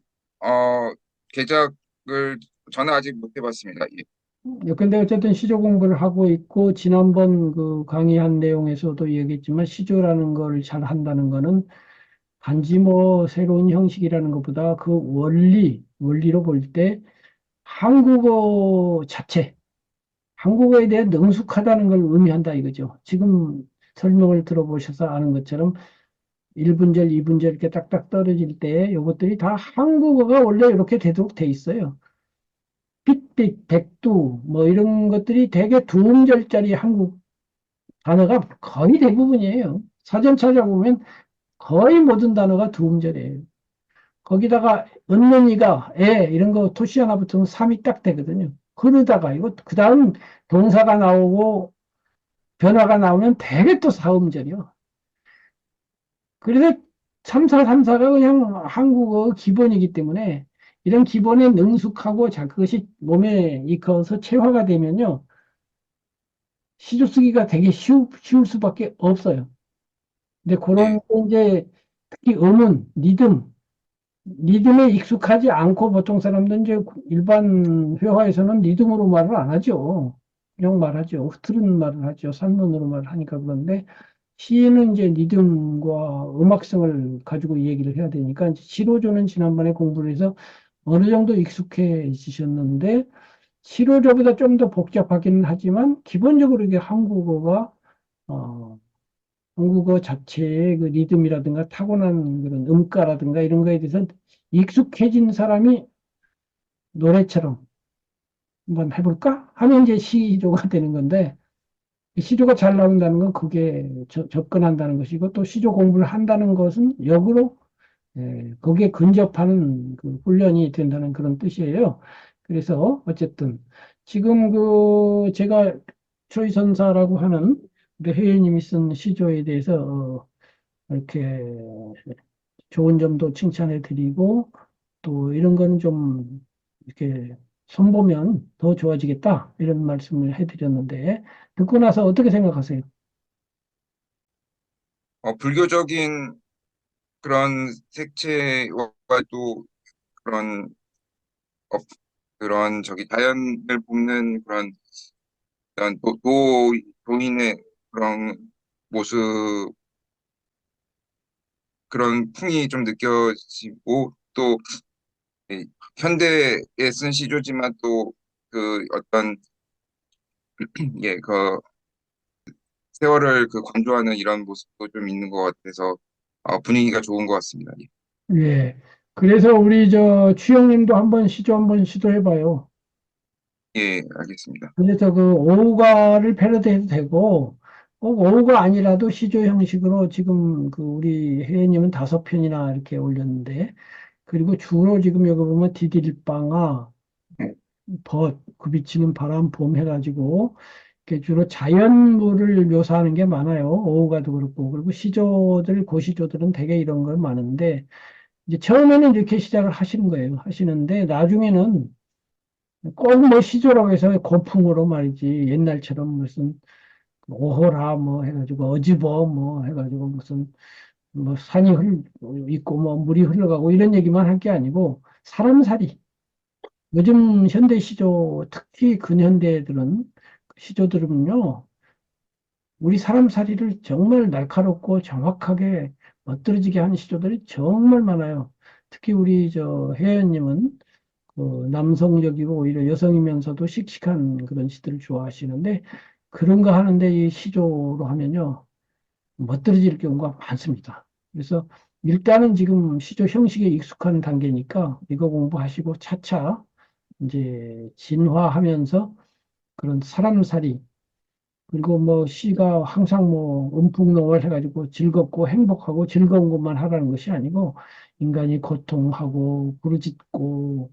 개작을 저는 아직 못 해봤습니다. 예, 근데 어쨌든 시조 공부를 하고 있고, 지난번 강의한 내용에서도 얘기했지만, 시조라는 걸 잘 한다는 거는 단지 뭐 새로운 형식이라는 것보다 그 원리로 볼 때 한국어 자체, 한국어에 대해 능숙하다는 걸 의미한다 이거죠. 지금 설명을 들어보셔서 아는 것처럼 1분절, 2분절 이렇게 딱딱 떨어질 때 이것들이 다 한국어가 원래 이렇게 되도록 돼 있어요. 삑삑, 백두, 뭐 이런 것들이 대개 두 음절짜리 한국 단어가 거의 대부분이에요. 사전 찾아보면 거의 모든 단어가 두 음절이에요. 거기다가 은는이가 애 이런 거 토시 하나 붙으면 3이 딱 되거든요. 그러다가 이거 그 다음 동사가 나오고 변화가 나오면 대개 또 4음절이요. 그래서 3사 그냥 한국어 기본이기 때문에 이런 기본에 능숙하고 자 그것이 몸에 익어서 체화가 되면요. 시조 쓰기가 되게 쉬울 수밖에 없어요. 근데 그런 예, 게 이제 특히 음은 리듬에 익숙하지 않고 보통 사람들은 이제 일반 회화에서는 리듬으로 말을 안 하죠. 그냥 말하죠. 흐트른 말을 하죠. 산문으로 말을 하니까 그런데 시는 이제 리듬과 음악성을 가지고 얘기를 해야 되니까 이제 시로조는 지난번에 공부를 해서 어느 정도 익숙해지셨는데 시로조보다 좀 더 복잡하기는 하지만 기본적으로 이게 어, 한국어 자체의 그 리듬이라든가 타고난 그런 음가라든가 이런 거에 대해서 익숙해진 사람이 노래처럼 한번 해볼까? 하면 이제 시조가 되는 건데, 시조가 잘 나온다는 건 그게 접근한다는 것이고, 또 시조 공부를 한다는 것은 역으로 거기에 근접하는 그 훈련이 된다는 그런 뜻이에요. 그래서 어쨌든 지금 그 제가 초이선사라고 하는 우리 혜연님이 쓴 시조에 대해서 이렇게 좋은 점도 칭찬해 드리고 또 이런 거는 좀 이렇게 손보면 더 좋아지겠다 이런 말씀을 해드렸는데 듣고 나서 어떻게 생각하세요? 불교적인 그런 색채와 또 그런, 어, 그런 자연을 볶는 그런 도인의 그런 모습, 그런 풍이 좀 느껴지고, 또 이 현대에 쓴 시조지만 또 그 어떤 그 세월을 강조하는 이런 모습도 좀 있는 것 같아서 분위기가 좋은 것 같습니다. 예, 예. 그래서 우리 저 추영님도 한번 시조 한번 시도해봐요. 예, 알겠습니다. 그래서 그 오후가를 패러디해도 되고 꼭 오후가 아니라도 시조 형식으로 지금 그 우리 혜연님은 5편이나 이렇게 올렸는데 그리고 주로 지금 여기 보면 디딜방아, 벗, 굽이치는 바람, 봄 해가지고 이렇게 주로 자연물을 묘사하는 게 많아요. 오후가도 그렇고 그리고 시조들 고시조들은 되게 이런 거 많은데 이제 처음에는 이렇게 시작을 하시는 거예요. 하시는데 나중에는 꼭 뭐 시조라고 해서 고풍으로 말이지 옛날처럼 무슨 오호라 뭐 해가지고 어지버 뭐 해가지고 무슨 뭐 산이 있고 뭐 물이 흘러가고 이런 얘기만 할 게 아니고 사람살이 요즘 현대 시조 특히 근현대들은 시조들은요 우리 사람살이를 정말 날카롭고 정확하게 멋들어지게 하는 시조들이 정말 많아요. 특히 우리 저 혜연님은 그 남성적이고 오히려 여성이면서도 씩씩한 그런 시들을 좋아하시는데 그런 거 하는데 이 시조로 하면요 멋들어질 경우가 많습니다. 그래서 일단은 지금 시조 형식에 익숙한 단계니까 이거 공부하시고 차차 이제 진화하면서 그런 사람살이 그리고 뭐 시가 항상 뭐 음풍농을 해가지고 즐겁고 행복하고 즐거운 것만 하라는 것이 아니고 인간이 고통하고 부르짖고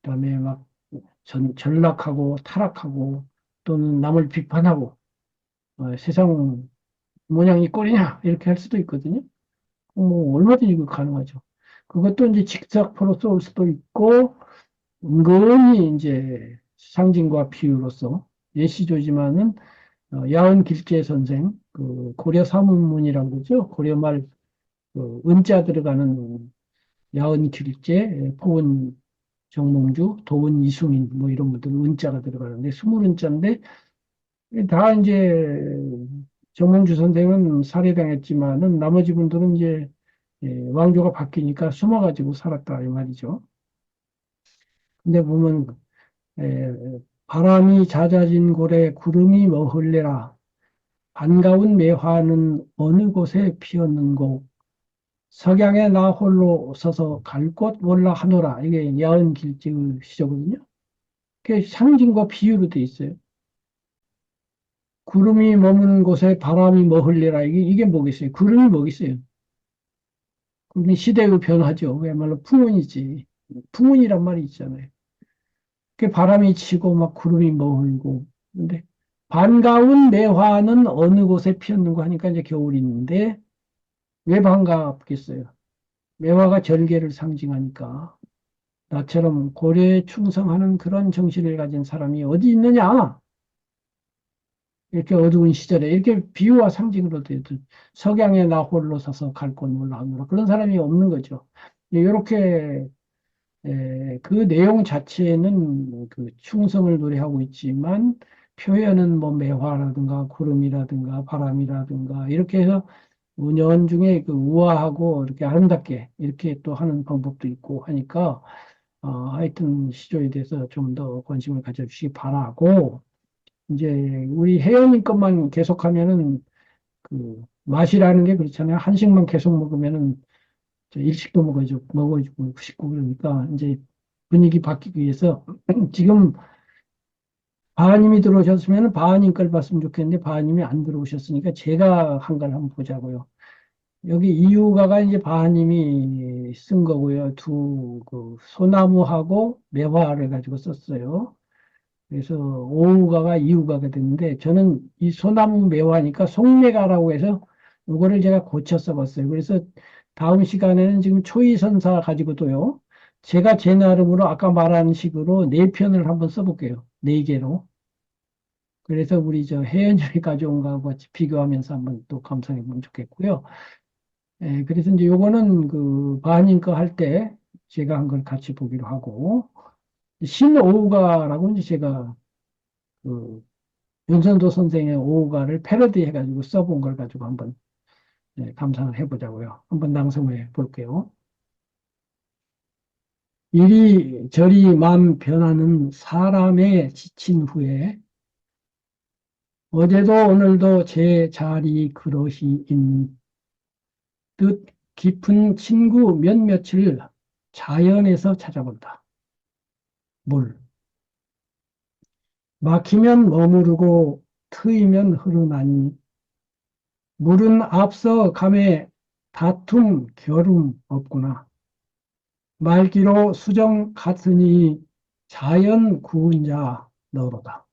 그다음에 막 전락하고 타락하고 또는 남을 비판하고 세상 모양이 꼴이냐 이렇게 할 수도 있거든요. 뭐 얼마든지 그 가능하죠. 그것도 이제 직사포로 쏠 수도 있고 은근히 이제 상징과 비유로서 예시조지만은 야은 길재 선생 그 고려 사문문이라고 그러죠. 고려말 그 은자 들어가는 야은 길재 포은 정몽주, 도은 이수민 뭐 이런 분들 은자가 들어가는데 스물 은자인데 다 이제 정몽주 선생은 살해당했지만은 나머지 분들은 이제 왕조가 바뀌니까 숨어가지고 살았다 이 말이죠. 근데 보면 에, 바람이 잦아진 고래 구름이 머흘래라 반가운 매화는 어느 곳에 피었는고 석양에 나 홀로 서서 갈 곳 몰라 하노라 이게 야은 길지의 시조거든요. 그게 상징과 비유로 돼 있어요. 구름이 머무는 곳에 바람이 머흘래라 이게 뭐겠어요? 구름이 뭐겠어요? 구름이 시대의 변화죠. 그야말로 풍운이지. 풍운이란 말이 있잖아요. 그 바람이 치고 막 구름이 머물고. 근데 반가운 매화는 어느 곳에 피었는고 하니까 이제 겨울인데 왜 반갑겠어요? 매화가 절개를 상징하니까 나처럼 고려에 충성하는 그런 정신을 가진 사람이 어디 있느냐? 이렇게 어두운 시절에 이렇게 비유와 상징으로 돼도 석양에 나 홀로 서서 갈 곳 몰라 하노라 그런 사람이 없는 거죠. 이렇게 그 내용 자체는 그 충성을 노래하고 있지만 표현은 뭐 매화라든가 구름이라든가 바람이라든가 이렇게 해서 은연중에 그 우아하고 이렇게 아름답게 이렇게 또 하는 방법도 있고 하니까 하여튼 시조에 대해서 좀 더 관심을 가져주시기 바라고 이제 우리 혜연님 것만 계속하면은 그 맛이라는 게 그렇잖아요. 한식만 계속 먹으면은 저 일식도 먹어주고 싶고 그러니까 이제 분위기 바뀌기 위해서 지금 바하님이 들어오셨으면 바하님 걸 봤으면 좋겠는데 바하님이 안 들어오셨으니까 제가 한 걸 한번 보자고요. 여기 이유가가 이제 바하님이 쓴 거고요. 그 소나무하고 매화를 가지고 썼어요. 그래서 오우가가 이유가가 됐는데 저는 이 소나무 매화니까 송매가라고 해서 이거를 제가 고쳐 써봤어요. 그래서 다음 시간에는 지금 초이선사 가지고도요. 제가 제 나름으로 아까 말한 식으로 네 편을 한번 써볼게요. 네 개로. 그래서 우리 저 혜연님이 가져온 거하고 같이 비교하면서 한번 또 감상해 보면 좋겠고요. 예, 그래서 이제 요거는 그 바님 거 할 때 제가 한 걸 같이 보기로 하고 신오우가라고 이제 제가 그 윤선도 선생의 오우가를 패러디 해가지고 써본 걸 가지고 한번 감상을 해보자고요. 한번 낭송해 볼게요. 이리저리 마음 변하는 사람에 지친 후에 어제도 오늘도 제 자리 그러시인 듯 깊은 친구 몇몇을 자연에서 찾아본다. 물. 막히면 머무르고 트이면 흐르나니 물은 앞서 감에 다툼 겨룸 없구나. 말기로 수정 같으니 자연 구은 자 너로다.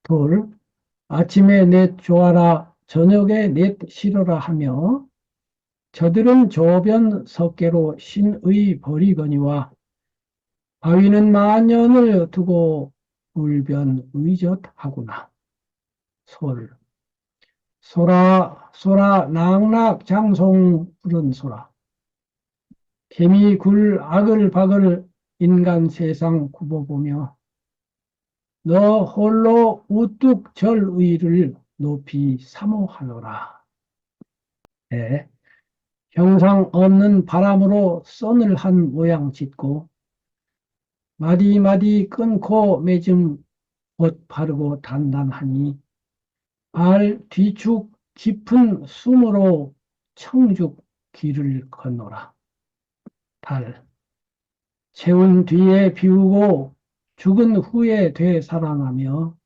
돌. 아침에 넷 좋아라 저녁에 넷 싫어라 하며 저들은 조변 석계로 신의 버리거니와 바위는 만년을 두고 울변 의젓하구나. 솔. 소라 낙낙 장송 부른 소라. 개미 굴 악을 박을 인간 세상 굽어보며 너 홀로 우뚝 절의를 높이 사모하노라. 네. 형상 없는 바람으로 선을 한 모양 짓고 마디마디 끊고 맺음 옷 바르고 단단하니 발 뒤축 깊은 숨으로 청죽 길을 건너라. 달. 채운 뒤에 비우고 죽은 후에 되살아나며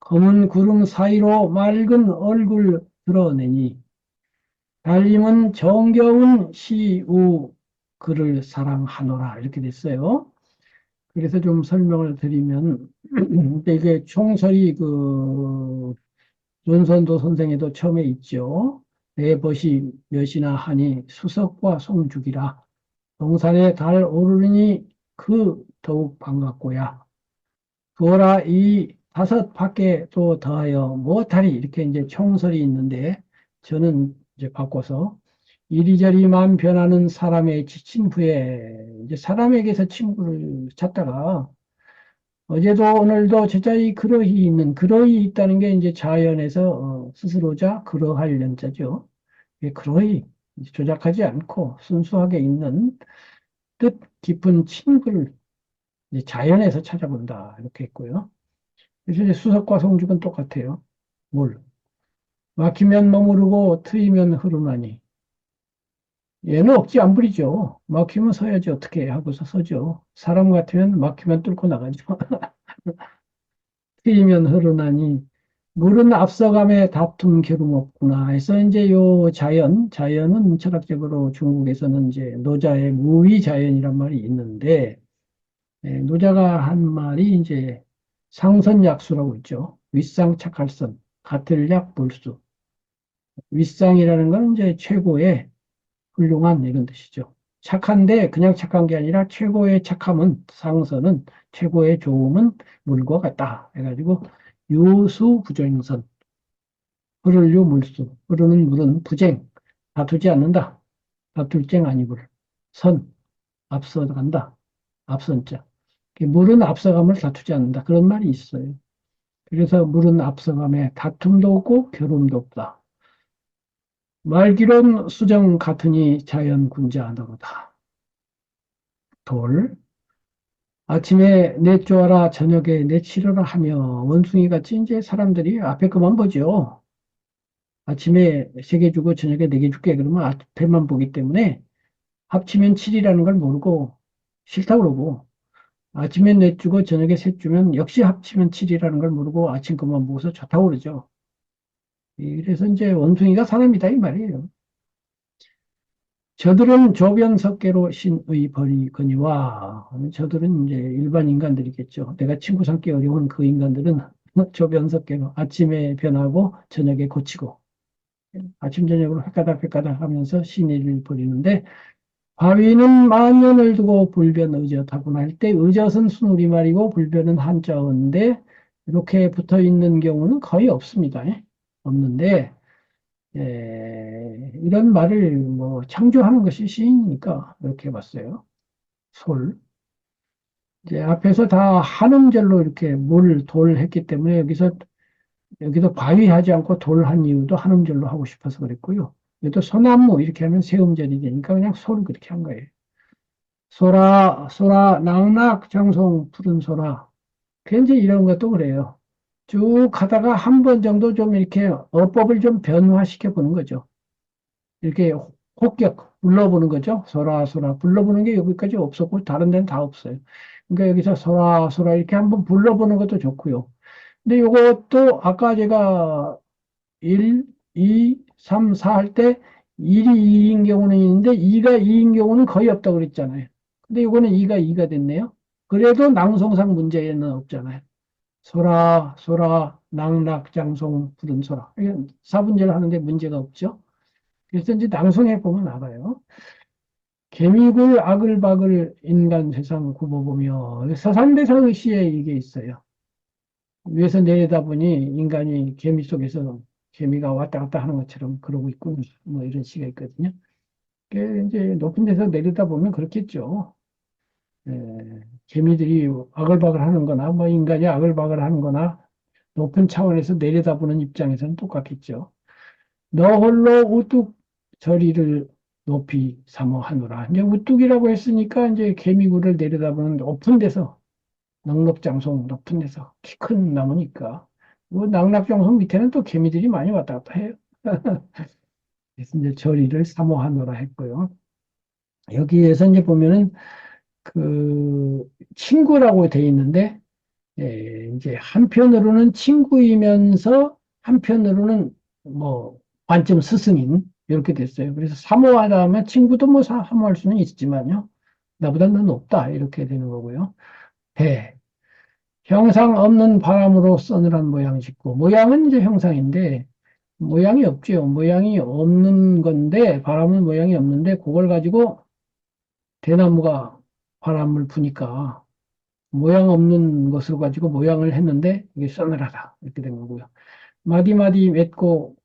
검은 구름 사이로 맑은 얼굴 드러내니 달님은 정겨운 시우 그를 사랑하노라 이렇게 됐어요. 그래서 좀 설명을 드리면 이게 총설이 그 윤선도 선생에도 처음에 있죠. 내 벗이 몇이나 하니 수석과 송죽이라 동산에 달 오르니 그 더욱 반갑고야. 그거라 이 다섯 밖에 또 더하여 못하리 이렇게 이제 총설이 있는데 저는 이제 바꿔서 이리저리 마음 변하는 사람의 지친 후에 이제 사람에게서 친구를 찾다가 어제도 오늘도 제자리 그러히 있는 그러히 있다는 게 이제 자연에서 스스로자 그러할 연자죠. 그러히 조작하지 않고 순수하게 있는 뜻 깊은 친구를 이제 자연에서 찾아본다 이렇게 했고요. 그래서 이제 수석과 성죽은 똑같아요. 물. 막히면 머무르고 트이면 흐르나니. 얘는 억지 안 부리죠. 막히면 서야지 어떻게 하고서 서죠. 사람 같으면 막히면 뚫고 나가죠. 트이면 흐르나니 물은 앞서감에 다툼 겨룸 없구나 해서 이제 요 자연은 철학적으로 중국에서는 이제 노자의 무위자연이란 말이 있는데 노자가 한 말이 이제 상선약수라고 있죠. 윗상 착할선, 가틀약 불수. 윗상이라는 건 이제 최고의 훌륭한 이런 뜻이죠. 착한데 그냥 착한 게 아니라 최고의 착함은 상선은 최고의 좋음은 물과 같다. 해가지고 유수 부정선, 흐를유 물수, 흐르는 물은 부쟁, 다투지 않는다. 다툴 쟁 아니불. 선, 앞서간다. 앞선자. 물은 앞서감을 다투지 않는다. 그런 말이 있어요. 그래서 물은 앞서감에 다툼도 없고 겨룸도 없다. 말기론 수정 같으니 자연 군자하다보다. 돌. 아침에 내쪼아라 저녁에 내치려라 하며 원숭이 같이 이제 사람들이 앞에 것만 보죠. 아침에 3개 주고 저녁에 4개 줄게. 그러면 앞에만 보기 때문에 합치면 7이라는 걸 모르고 싫다 그러고, 아침에 4 주고 저녁에 3 주면 역시 합치면 7이라는 걸 모르고 아침 것만 보고서 좋다고 그러죠. 그래서 이제 원숭이가 사람이다 이 말이에요. 저들은 조변석계로 신의 버리거니와, 저들은 이제 일반 인간들이겠죠. 내가 친구 삼기 어려운 그 인간들은 조변석계로 아침에 변하고 저녁에 고치고 아침 저녁으로 헷가닥 하면서 신의를 버리는데, 바위는 만년을 두고 불변 의젓하구나 할 때 의젓은 순우리말이고 불변은 한자어인데 이렇게 붙어 있는 경우는 거의 없습니다. 없는데 이런 말을 뭐 창조하는 것이 시인이니까 이렇게 봤어요. 솔. 이제 앞에서 다 한음절로 이렇게 물, 돌 했기 때문에 여기도 바위하지 않고 돌 한 이유도 한음절로 하고 싶어서 그랬고요. 여기도 소나무 이렇게 하면 세음절이 되니까 그냥 솔 그렇게 한 거예요. 소라, 소라, 낙낙, 장송, 푸른 소라. 굉장히 이런 것도 그래요. 쭉 가다가 한 번 정도 좀 이렇게 어법을 좀 변화시켜 보는 거죠. 이렇게 혹격 불러보는 거죠. 소라 소라 불러보는 게 여기까지 없었고 다른 데는 다 없어요. 그러니까 여기서 소라 소라 이렇게 한번 불러보는 것도 좋고요. 근데 이것도 아까 제가 1, 2, 3, 4 할 때 1이 2인 경우는 있는데 2가 2인 경우는 거의 없다고 그랬잖아요. 근데 이거는 2가 2가 됐네요. 그래도 낭송상 문제는 없잖아요. 소라, 소라, 낙낙, 장송, 푸른 소라. 4분절 하는데 문제가 없죠. 그래서 이제 낭송해 보면 알아요. 개미굴 아글바글 인간 세상 굽어보며 서산대사의 시에 이게 있어요. 위에서 내려다보니 인간이 개미 속에서 개미가 왔다 갔다 하는 것처럼 그러고 있고 뭐 이런 시가 있거든요. 이제 높은 데서 내려다보면 그렇겠죠. 개미들이 아글바글 하는 거나 뭐 인간이 아글바글 하는 거나 높은 차원에서 내려다보는 입장에서는 똑같겠죠. 너 홀로 우뚝 저리를 높이 사모하노라. 이제 우뚝이라고 했으니까 이제 개미굴을 내려다보는 높은 데서, 넉넉장성 높은 데서 키 큰 나무니까. 뭐 낙낙장성 밑에는 또 개미들이 많이 왔다 갔다 해요. 그래서 이제 저리를 사모하노라 했고요. 여기에서 이제 보면은 그 친구라고 돼 있는데, 이제 한편으로는 친구이면서 한편으로는 뭐 관점 스승인 이렇게 됐어요. 그래서 사모하다 하면 친구도 뭐 사모할 수는 있지만요. 나보다 는 높다 이렇게 되는 거고요. 배 형상 없는 바람으로 서늘한 모양 짓고 모양은 이제 형상인데 모양이 없죠. 모양이 없는 건데 바람은 모양이 없는데 그걸 가지고 대나무가 바람을 부니까 모양 없는 것으로 가지고 모양을 했는데 이게 서늘하다 이렇게 된 거고요. 마디마디 맺고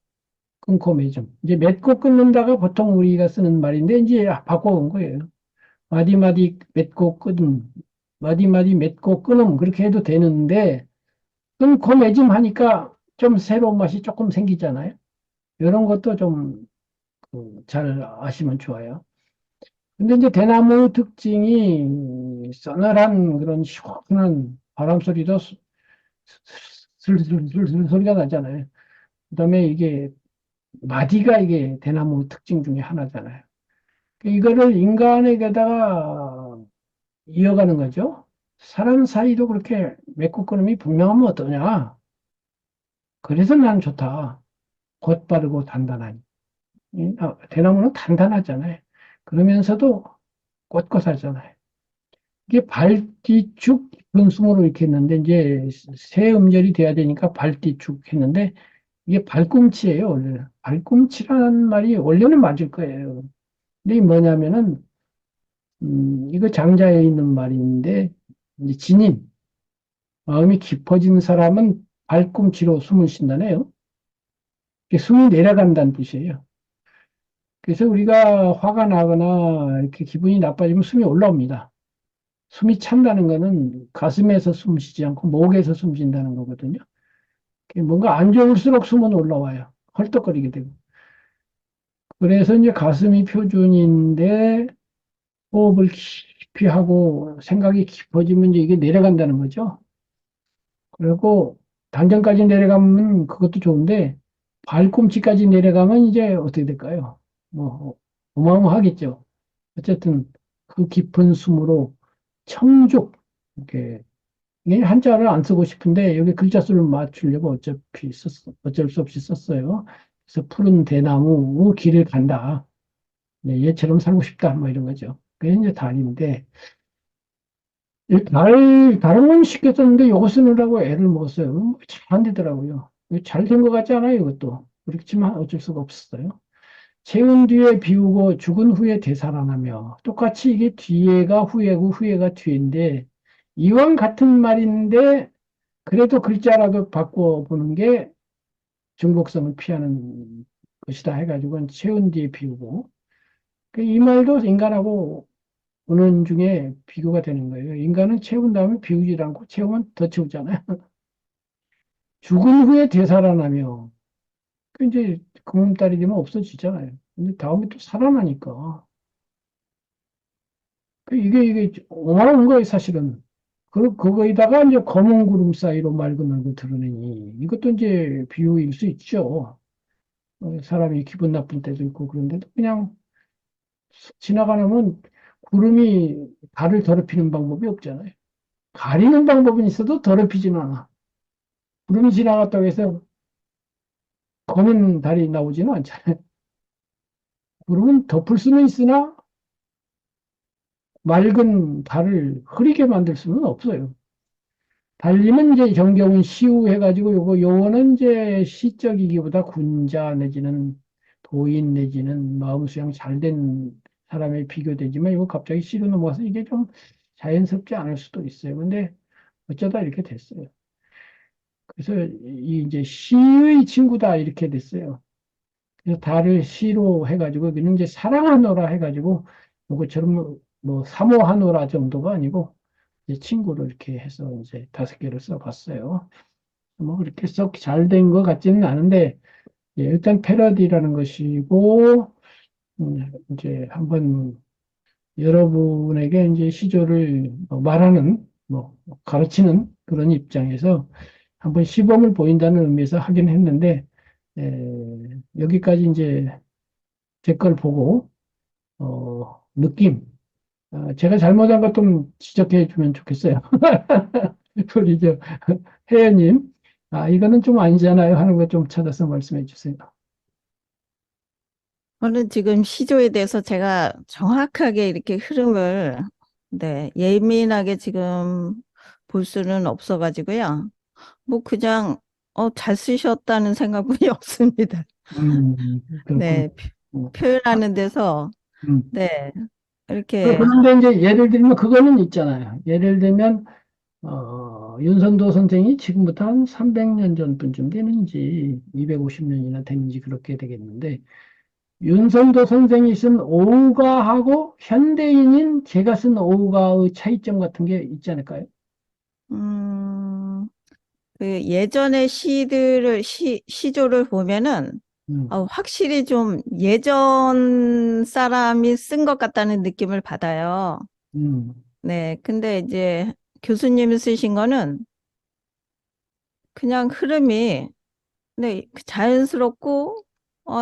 끊고 매점. 이제 맺고 끊는다가 보통 우리가 쓰는 말인데 이제 바꿔온 거예요. 마디마디 맺고 끊음, 마디마디 맺고 끊음 그렇게 해도 되는데 끊고 매점 하니까 좀 새로운 맛이 조금 생기잖아요. 이런 것도 좀 잘 아시면 좋아요. 근데 이제 대나무 특징이 서늘한 그런 시원한 바람 소리도 슬슬슬슬 소리가 나잖아요. 그다음에 이게 마디가 이게 대나무 특징 중에 하나잖아요. 이거를 인간에게다가 이어가는 거죠. 사람 사이도 그렇게 맺고 끊음이 분명하면 어떠냐. 그래서 난 좋다. 곧바르고 단단하니. 대나무는 단단하잖아요. 그러면서도 꼿꼿하잖아요. 이게 발뒤축 깊은 숨으로 이렇게 했는데 이제 새 음절이 돼야 되니까 발뒤축 했는데 이게 발꿈치예요. 원래는. 발꿈치라는 말이 원래는 맞을 거예요. 근데 이게 뭐냐면은 이거 장자에 있는 말인데 이제 진인 마음이 깊어진 사람은 발꿈치로 숨을 쉰다네요. 이게 숨이 내려간다는 뜻이에요. 그래서 우리가 화가 나거나 이렇게 기분이 나빠지면 숨이 올라옵니다. 숨이 찬다는 거는 가슴에서 숨 쉬지 않고 목에서 숨 쉰다는 거거든요. 뭔가 안 좋을수록 숨은 올라와요. 헐떡거리게 되고. 그래서 이제 가슴이 표준인데 호흡을 깊이 하고 생각이 깊어지면 이제 이게 내려간다는 거죠. 그리고 단전까지 내려가면 그것도 좋은데 발꿈치까지 내려가면 이제 어떻게 될까요? 뭐, 어마어마하겠죠. 어쨌든 그 깊은 숨으로 청족, 이렇게, 이게 한자를 안 쓰고 싶은데 여기 글자 수를 맞추려고 어쩔 수 없이 썼어요. 그래서 푸른 대나무 길을 간다. 네, 얘처럼 살고 싶다. 뭐 이런 거죠. 그게 이제 달인데, 다른 건 쉽게 썼는데 이거 쓰느라고 애를 먹었어요. 잘 안 되더라고요. 잘 된 것 같지 않아요, 이것도. 그렇지만 어쩔 수가 없었어요. 채운 뒤에 비우고 죽은 후에 되살아나며 똑같이 이게 뒤에가 후에고 후에가 뒤인데 이왕 같은 말인데 그래도 글자라도 바꿔보는 게 중복성을 피하는 것이다 해가지고 채운 뒤에 비우고 이 말도 인간하고 은원 중에 비교가 되는 거예요. 인간은 채운 다음에 비우질 않고 채우면 더 채우잖아요. 죽은 후에 되살아나며 그 이제 금음달이 되면 없어지잖아요. 근데 다음에 또 살아나니까 이게 어마어마한 거예요, 사실은. 그거에다가 이제 검은 구름 사이로 맑은 얼굴 드러내니 이것도 이제 비유일 수 있죠. 사람이 기분 나쁜 때도 있고 그런데도 그냥 지나가면 구름이 달을 더럽히는 방법이 없잖아요. 가리는 방법은 있어도 더럽히지는 않아. 구름이 지나갔다고 해서 검은 달이 나오지는 않잖아요. 구름은 덮을 수는 있으나 맑은 달을 흐리게 만들 수는 없어요. 달림은 이제 정겨운 시우 해가지고 요거는 이제 시적이기보다 군자 내지는 도인 내지는 마음 수양 잘 된 사람에 비교되지만 이거 갑자기 시로 넘어가서 이게 좀 자연스럽지 않을 수도 있어요. 근데 어쩌다 이렇게 됐어요. 그래서 이 이제 시의 친구다 이렇게 됐어요. 그래서 달을 시로 해가지고 그는 이제 사랑하노라 해가지고 요거처럼 뭐 사모하노라 정도가 아니고 이제 친구로 이렇게 해서 이제 5개를 써봤어요. 뭐 그렇게 썩 잘 된 것 같지는 않은데 예, 일단 패러디라는 것이고 이제 한번 여러분에게 이제 시조를 말하는 뭐 가르치는 그런 입장에서 한번 시범을 보인다는 의미에서 하긴 했는데 여기까지 이제 제 걸 보고 느낌 제가 잘못한 것 좀 지적해 주면 좋겠어요. 우리 저 혜연님, 이거는 좀 아니잖아요 하는 거 좀 찾아서 말씀해 주세요. 저는 지금 시조에 대해서 제가 정확하게 이렇게 흐름을, 네, 예민하게 지금 볼 수는 없어가지고요. 뭐 그냥, 잘 쓰셨다는 생각뿐이 없습니다. 그렇군요. 네, 표현하는 데서, 음. 네, 이렇게, 그런데 이제 예를 들면 그거는 있잖아요. 예를 들면 윤선도 선생이 지금부터 한 300년 전쯤 되는지 250년이나 되는지 그렇게 되겠는데 윤선도 선생이 쓴 오가하고 현대인인 제가 쓴 오가의 차이점 같은 게 있지 않을까요? 음, 그 예전의 시조를 보면은, 음, 확실히 좀 예전 사람이 쓴 것 같다는 느낌을 받아요. 음. 네, 근데 이제 교수님이 쓰신 거는 그냥 흐름이, 네, 자연스럽고,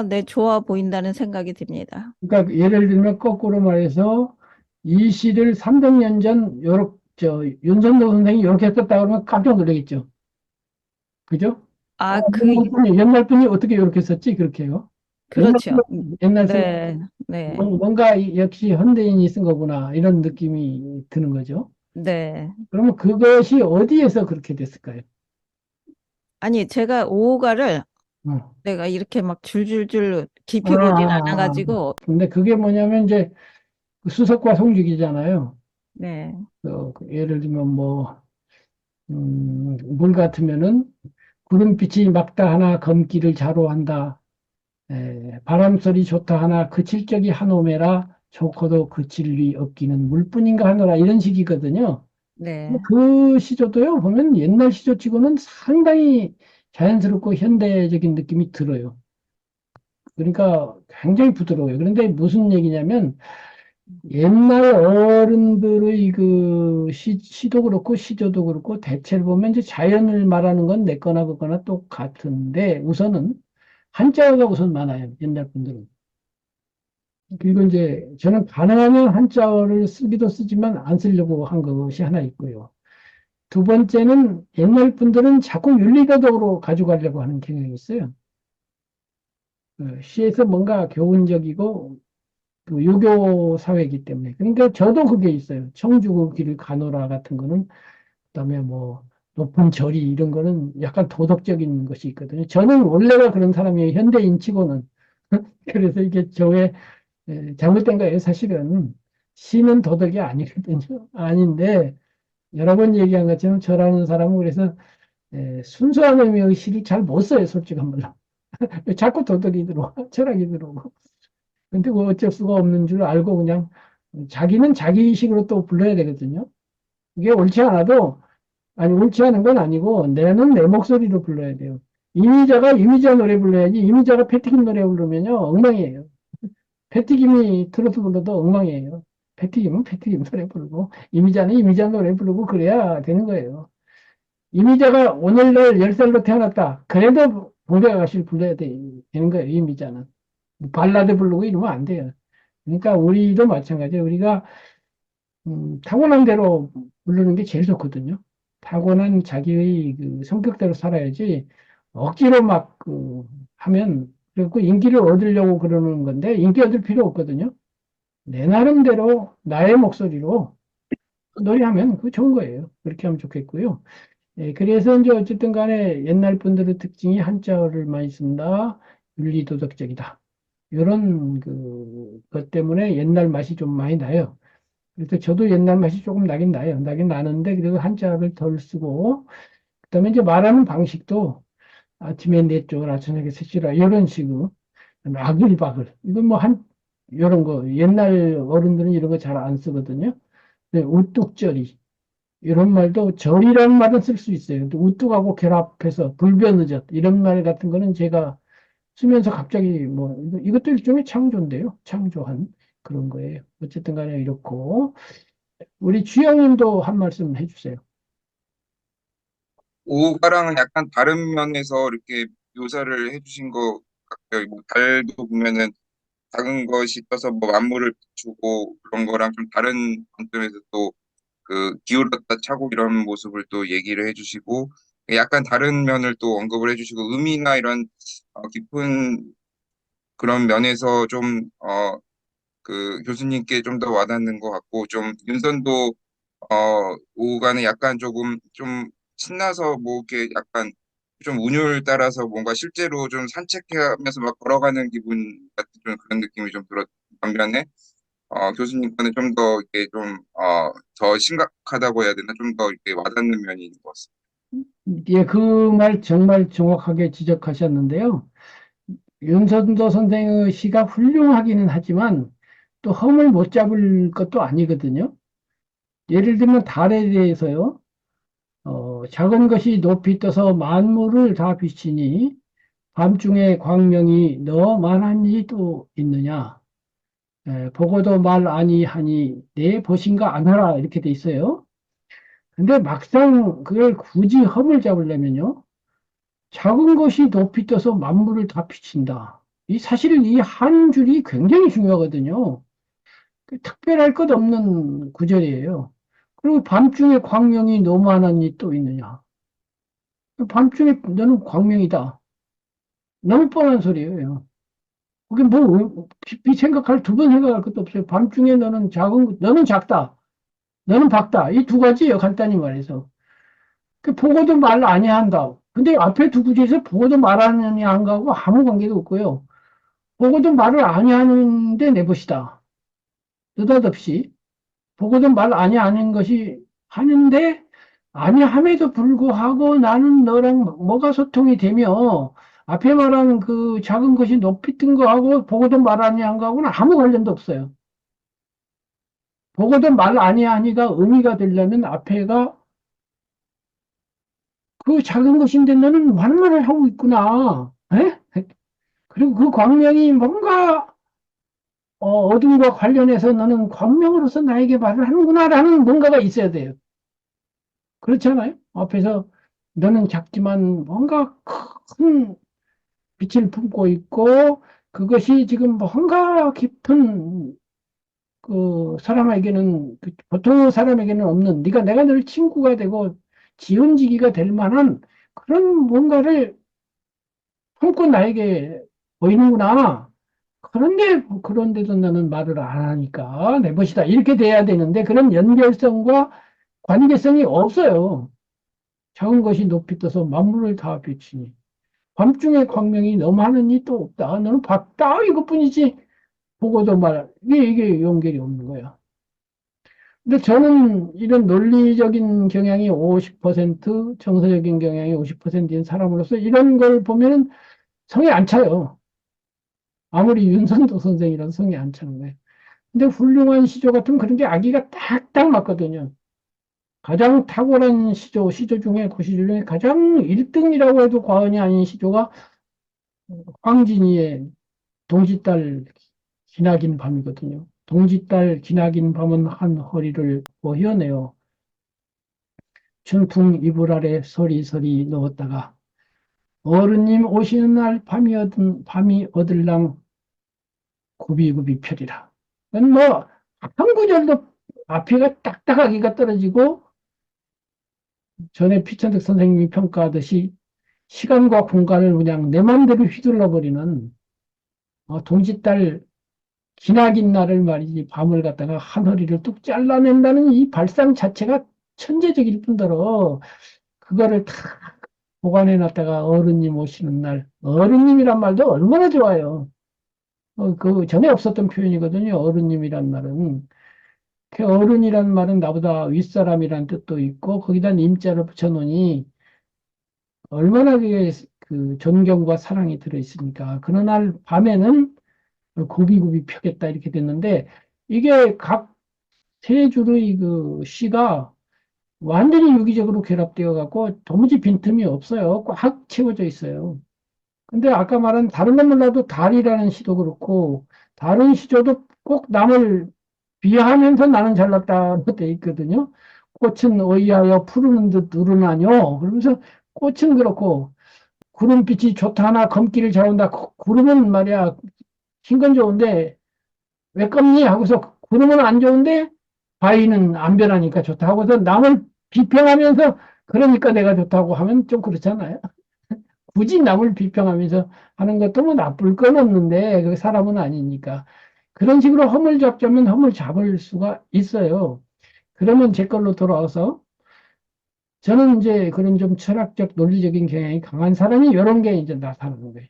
네, 좋아 보인다는 생각이 듭니다. 그러니까 예를 들면 거꾸로 말해서 이 시를 300년 전 윤선도 선생이 이렇게 썼다 그러면 깜짝 놀라겠죠. 그죠? 아, 그, 옛날 분이 어떻게 이렇게 썼지? 그렇게 해요. 옛날, 그렇죠. 옛날 생 네, 네, 뭔가 역시 현대인이 쓴 거구나 이런 느낌이 드는 거죠. 네. 그러면 그것이 어디에서 그렇게 됐을까요? 아니, 제가 오호가를 어. 내가 이렇게 막 줄줄줄 깊이 보진 아, 않아가지고, 근데 그게 뭐냐면 이제 그 수석과 송죽이잖아요. 네, 예를 들면 뭐, 물 같으면은 구름빛이 막다 하나 검기를 자로한다. 바람소리 좋다 하나 그칠 적이 한오매라 좋고도 그칠 리 없기는 물뿐인가 하노라 이런 식이거든요. 네, 그 시조도요, 보면 옛날 시조치고는 상당히 자연스럽고 현대적인 느낌이 들어요. 그러니까 굉장히 부드러워요. 그런데 무슨 얘기냐면 옛날 어른들의 그 시도 그렇고 시조도 그렇고 대체를 보면 이제 자연을 말하는 건 내거나 그거나 똑같은데 우선은 한자어가 우선 많아요. 옛날 분들은. 그리고 이제 저는 가능하면 한자어를 쓰기도 쓰지만 안 쓰려고 한 것이 하나 있고요. 두 번째는 옛날 분들은 자꾸 윤리도덕으로 가져가려고 하는 경향이 있어요. 시에서 뭔가 교훈적이고 그 유교 사회이기 때문에. 그러니까 저도 그게 있어요. 청주고 길을 가노라 같은 거는, 그다음에 뭐 높은 절이 이런 거는 약간 도덕적인 것이 있거든요. 저는 원래가 그런 사람이에요. 현대인 치고는. 그래서 이게 저의 잘못된 거예요. 사실은 시는 도덕이 아니거든요. 아닌데 여러 번 얘기한 것처럼 저라는 사람은 그래서 순수한 의미의 시를 잘 못 써요. 솔직한 말로. 자꾸 도덕이 들어와, 철학이 들어오고. 근데 그 어쩔 수가 없는 줄 알고 그냥 자기는 자기식으로 또 불러야 되거든요. 이게 옳지 않아도, 아니, 옳지 않은 건 아니고, 내는 내 목소리로 불러야 돼요. 이미자가 이미자 노래 불러야지, 이미자가 패티김 노래 부르면요, 엉망이에요. 패티김이 트로트 불러도 엉망이에요. 패티김은 패티김 노래 부르고, 이미자는 이미자 노래 부르고, 그래야 되는 거예요. 이미자가 오늘날 10살로 태어났다. 그래도 봉대 아가씨를 불러야 되는 거예요, 이미자는. 발라드 부르고 이러면 안 돼요. 그러니까 우리도 마찬가지예요. 우리가 타고난 대로 부르는 게 제일 좋거든요. 타고난 자기의 그 성격대로 살아야지 억지로 막 하면 그리고 인기를 얻으려고 그러는 건데 인기 얻을 필요 없거든요. 내 나름대로 나의 목소리로 노래하면 그 좋은 거예요. 그렇게 하면 좋겠고요. 그래서 이제 어쨌든 간에 옛날 분들의 특징이 한자어를 많이 쓴다. 윤리도덕적이다. 이런 것 때문에 옛날 맛이 좀 많이 나요. 그래서 저도 옛날 맛이 조금 나긴 나요. 나긴 나는데 그래도 한자를 덜 쓰고 그다음에 이제 말하는 방식도 아침에 네 쪽을 저녁에 세시라 이런 식으로 아글바글 이건 뭐 한 이런 거 옛날 어른들은 이런 거 잘 안 쓰거든요. 네, 우뚝절이 이런 말도 절이라는 말은 쓸 수 있어요. 근데 우뚝하고 결합해서 불변의젓 이런 말 같은 거는 제가 쓰면서 갑자기 뭐 이것도 일종의 창조인데요. 창조한 그런 거예요. 어쨌든 간에 이렇고 우리 주영님도 한 말씀 해주세요. 오가랑은 약간 다른 면에서 이렇게 묘사를 해주신 것 같아요. 뭐 달도 보면은 작은 것이 떠서 뭐 만물을 비추고 그런 거랑 좀 다른 관점에서 또 그 기울었다 차고 이런 모습을 또 얘기를 해주시고 약간 다른 면을 또 언급을 해주시고 의미나 이런 깊은 그런 면에서 좀 그 교수님께 좀 더 와닿는 것 같고 좀 윤선도 오가는 약간 조금 좀 신나서 뭐 이렇게 약간 좀 운율 따라서 뭔가 실제로 좀 산책하면서 막 걸어가는 기분 같은 좀 그런 느낌이 좀 들었 반면에 교수님 거는 좀 더 이렇게 좀 더 심각하다고 해야 되나 좀 더 이렇게 와닿는 면이 있는 것 같습니다. 예, 그 말 정말 정확하게 지적하셨는데요. 윤선도 선생의 시가 훌륭하기는 하지만 또 험을 못 잡을 것도 아니거든요. 예를 들면 달에 대해서요. 작은 것이 높이 떠서 만물을 다 비치니 밤중에 광명이 너만한 이도 있느냐. 보고도 말 아니하니 내 벗인가 안 하라 이렇게 돼 있어요. 근데 막상 그걸 굳이 험을 잡으려면요. 작은 것이 높이 떠서 만물을 다 비친다. 이 사실 이 한 줄이 굉장히 중요하거든요. 특별할 것 없는 구절이에요. 그리고 밤중에 광명이 너무하나니 또 있느냐. 밤중에 너는 광명이다. 너무 뻔한 소리예요. 그게 뭐 깊이 생각할 두 번 생각할 것도 없어요. 밤중에 너는 너는 작다. 너는 밝다. 이 두 가지예요. 간단히 말해서. 보고도 말 아니한다. 근데 앞에 두 구절에서 보고도 말 아니한가하고 아무 관계도 없고요. 보고도 말을 아니하는데 내 것이다. 느닷없이. 보고도 말 아니하는 것이 하는데 아니함에도 불구하고 나는 너랑 뭐가 소통이 되며 앞에 말한 그 작은 것이 높이 뜬 거하고 보고도 말 아니한 거하고는 아무 관련도 없어요. 보고도 말 아니하니가 의미가 되려면 앞에가 그 작은 것인데 너는 많은 말을 하고 있구나. 에? 그리고 그 광명이 뭔가 어둠과 관련해서 너는 광명으로서 나에게 말을 하는구나라는 뭔가가 있어야 돼요. 그렇잖아요. 앞에서 너는 작지만 뭔가 큰 빛을 품고 있고 그것이 지금 뭔가 깊은 그 사람에게는 보통 사람에게는 없는 네가 내가 늘 친구가 되고 지원지기가 될 만한 그런 뭔가를 품고 나에게 보이는구나. 그런데도 나는 말을 안 하니까 내 것이다. 이렇게 돼야 되는데 그런 연결성과 관계성이 없어요. 작은 것이 높이 떠서 만물을 다 비추니. 밤중에 광명이 너무하느니 또 없다. 너는 봤다. 이것뿐이지. 보고도 말. 이게 연결이 없는 거야. 근데 저는 이런 논리적인 경향이 50%, 정서적인 경향이 50%인 사람으로서 이런 걸 보면은 성에 안 차요. 아무리 윤선도 선생이라도 성에 안 차는 거예요. 근데 훌륭한 시조 같은 그런 게 아기가 딱딱 맞거든요. 가장 탁월한 시조 중에, 고시조 중에 가장 1등이라고 해도 과언이 아닌 시조가 황진이의 동지딸 기나긴 밤이거든요. 동지딸 기나긴 밤은 한 허리를 보혀내어 춘풍 이불 아래 서리서리 넣었다가 어른님 오시는 날 밤이 얻을랑 굽이굽이 펴리라. 그건 뭐, 한 구절도 앞에가 딱딱하기가 떨어지고, 전에 피천득 선생님이 평가하듯이 시간과 공간을 그냥 내 맘대로 휘둘러 버리는 동지딸 기나긴 날을 말이지 밤을 갖다가 한 허리를 뚝 잘라낸다는 이 발상 자체가 천재적일 뿐더러 그거를 다 보관해 놨다가 어른님 오시는 날 어른님이란 말도 얼마나 좋아요. 그 전에 없었던 표현이거든요. 어른님이란 말은. 그 어른이란 말은 나보다 윗사람이란 뜻도 있고 거기다 님자를 붙여놓으니 얼마나 그게 그 존경과 사랑이 들어있으니까. 그런 날 밤에는 굽이굽이 펴겠다 이렇게 됐는데 이게 각 세 줄의 그 시가 완전히 유기적으로 결합되어 갖고 도무지 빈틈이 없어요. 꽉 채워져 있어요. 근데 아까 말한 다른 건 몰라도 달이라는 시도 그렇고 다른 시조도 꼭 남을 비하하면서 나는 잘났다고 돼 있거든요. 꽃은 어이하여 푸르는 듯 누르나뇨. 그러면서 꽃은 그렇고 구름빛이 좋다 하나 검기를 잘온다. 구름은 말이야 흰 건 좋은데 왜 검니? 하고서 구름은 안 좋은데 바위는 안 변하니까 좋다 하고서 남을 비평하면서 그러니까 내가 좋다고 하면 좀 그렇잖아요. 굳이 남을 비평하면서 하는 것도 뭐 나쁠 건 없는데 그 사람은 아니니까 그런 식으로 허물 잡자면 허물 잡을 수가 있어요. 그러면 제 걸로 돌아와서 저는 이제 그런 좀 철학적 논리적인 경향이 강한 사람이 이런 게 이제 나타나는 거예요.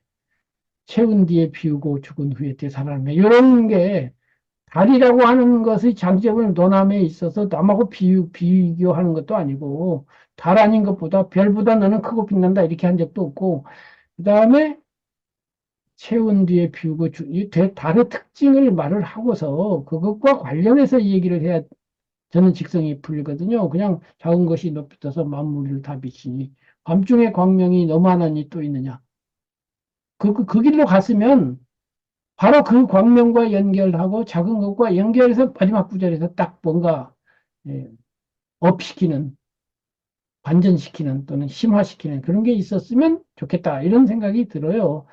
채운 뒤에 비우고 죽은 후에 되살아나며 이런 게 달이라고 하는 것의 장점을 논함에 있어서 남하고 비교하는 것도 아니고 달 아닌 것보다 별보다 너는 크고 빛난다 이렇게 한 적도 없고 그 다음에 채운 뒤에 비우고 이 달의 특징을 말을 하고서 그것과 관련해서 얘기를 해야 저는 직성이 풀리거든요. 그냥 작은 것이 높이 떠서 만물을 다 비치니 밤중에 광명이 너만하니 또 있느냐. 그 길로 갔으면 바로 그 광명과 연결하고 작은 것과 연결해서 마지막 구절에서 딱 뭔가 예, 업시키는, 반전시키는 또는 심화시키는 그런 게 있었으면 좋겠다. 이런 생각이 들어요.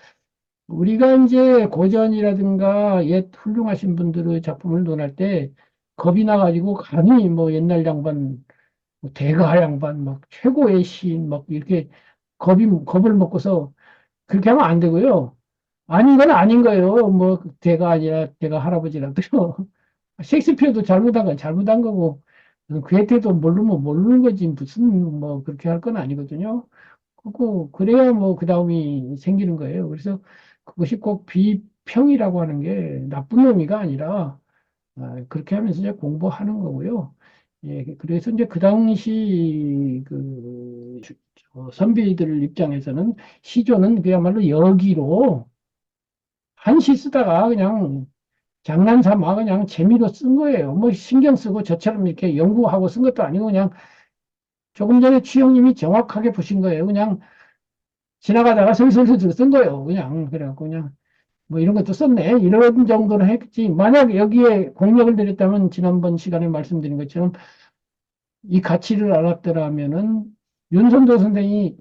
우리가 이제 고전이라든가 옛 훌륭하신 분들의 작품을 논할 때 겁이 나가지고 감히 뭐 옛날 양반, 뭐 대가 양반, 막 최고의 시인, 막 이렇게 겁을 먹고서 그렇게 하면 안 되고요. 아닌 건 아닌 거예요. 뭐 대가 아니라 대가 할아버지라도요. 셰익스피어도 잘못한 건 잘못한 거고 그에테도 모르면 모르는 거지 무슨 뭐 그렇게 할 건 아니거든요. 그래야 뭐 그 다음이 생기는 거예요. 그래서 그것이 꼭 비평이라고 하는 게 나쁜 의미가 아니라 그렇게 하면서 이제 공부하는 거고요. 예, 그래서 이제 그 당시 선비들 입장에서는 시조는 그야말로 여기로 한시 쓰다가 그냥 장난삼아 그냥 재미로 쓴 거예요. 뭐 신경 쓰고 저처럼 이렇게 연구하고 쓴 것도 아니고 그냥 조금 전에 추영님이 정확하게 보신 거예요. 그냥 지나가다가 슬슬슬 쓴 거예요. 그냥 그래갖고 그냥 뭐 이런 것도 썼네. 이런 정도로 했지. 만약 여기에 공력을 들였다면 지난번 시간에 말씀드린 것처럼 이 가치를 알았더라면은 윤선도 선생이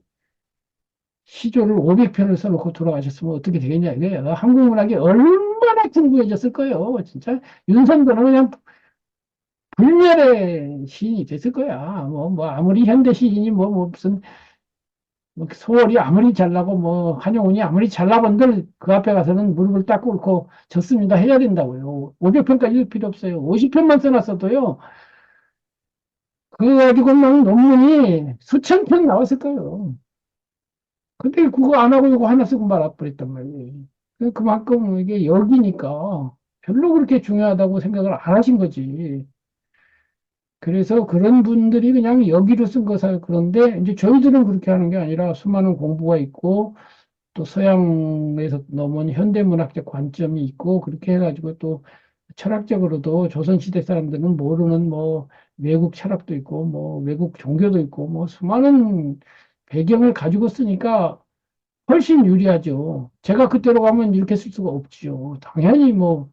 시조를 500편을 써놓고 돌아가셨으면 어떻게 되겠냐 이거예요. 한국 문학이 얼마나 풍부해졌을 거예요. 진짜 윤선도는 그냥 불멸의 시인이 됐을 거야. 뭐 아무리 현대 시인이 뭐 무슨 뭐 소월이 아무리 잘나고 뭐 한용운이 아무리 잘나본들 그 앞에 가서는 무릎을 딱 꿇고 졌습니다 해야 된다고요. 500편까지 일 필요 없어요. 50편만 써놨어도요. 그거 가지고 막 논문이 수천 편 나왔을 거예요. 근데 그거 안 하고 이거 하나 쓰고 말아버렸단 말이에요. 그만큼 이게 역이니까 별로 그렇게 중요하다고 생각을 안 하신 거지. 그래서 그런 분들이 그냥 여기로 쓴 거사 그런데 이제 저희들은 그렇게 하는 게 아니라 수많은 공부가 있고 또 서양에서 넘어온 현대문학적 관점이 있고 그렇게 해가지고 또 철학적으로도 조선시대 사람들은 모르는 뭐 외국 철학도 있고 뭐 외국 종교도 있고 뭐 수많은 배경을 가지고 쓰니까 훨씬 유리하죠. 제가 그때로 가면 이렇게 쓸 수가 없죠. 당연히 뭐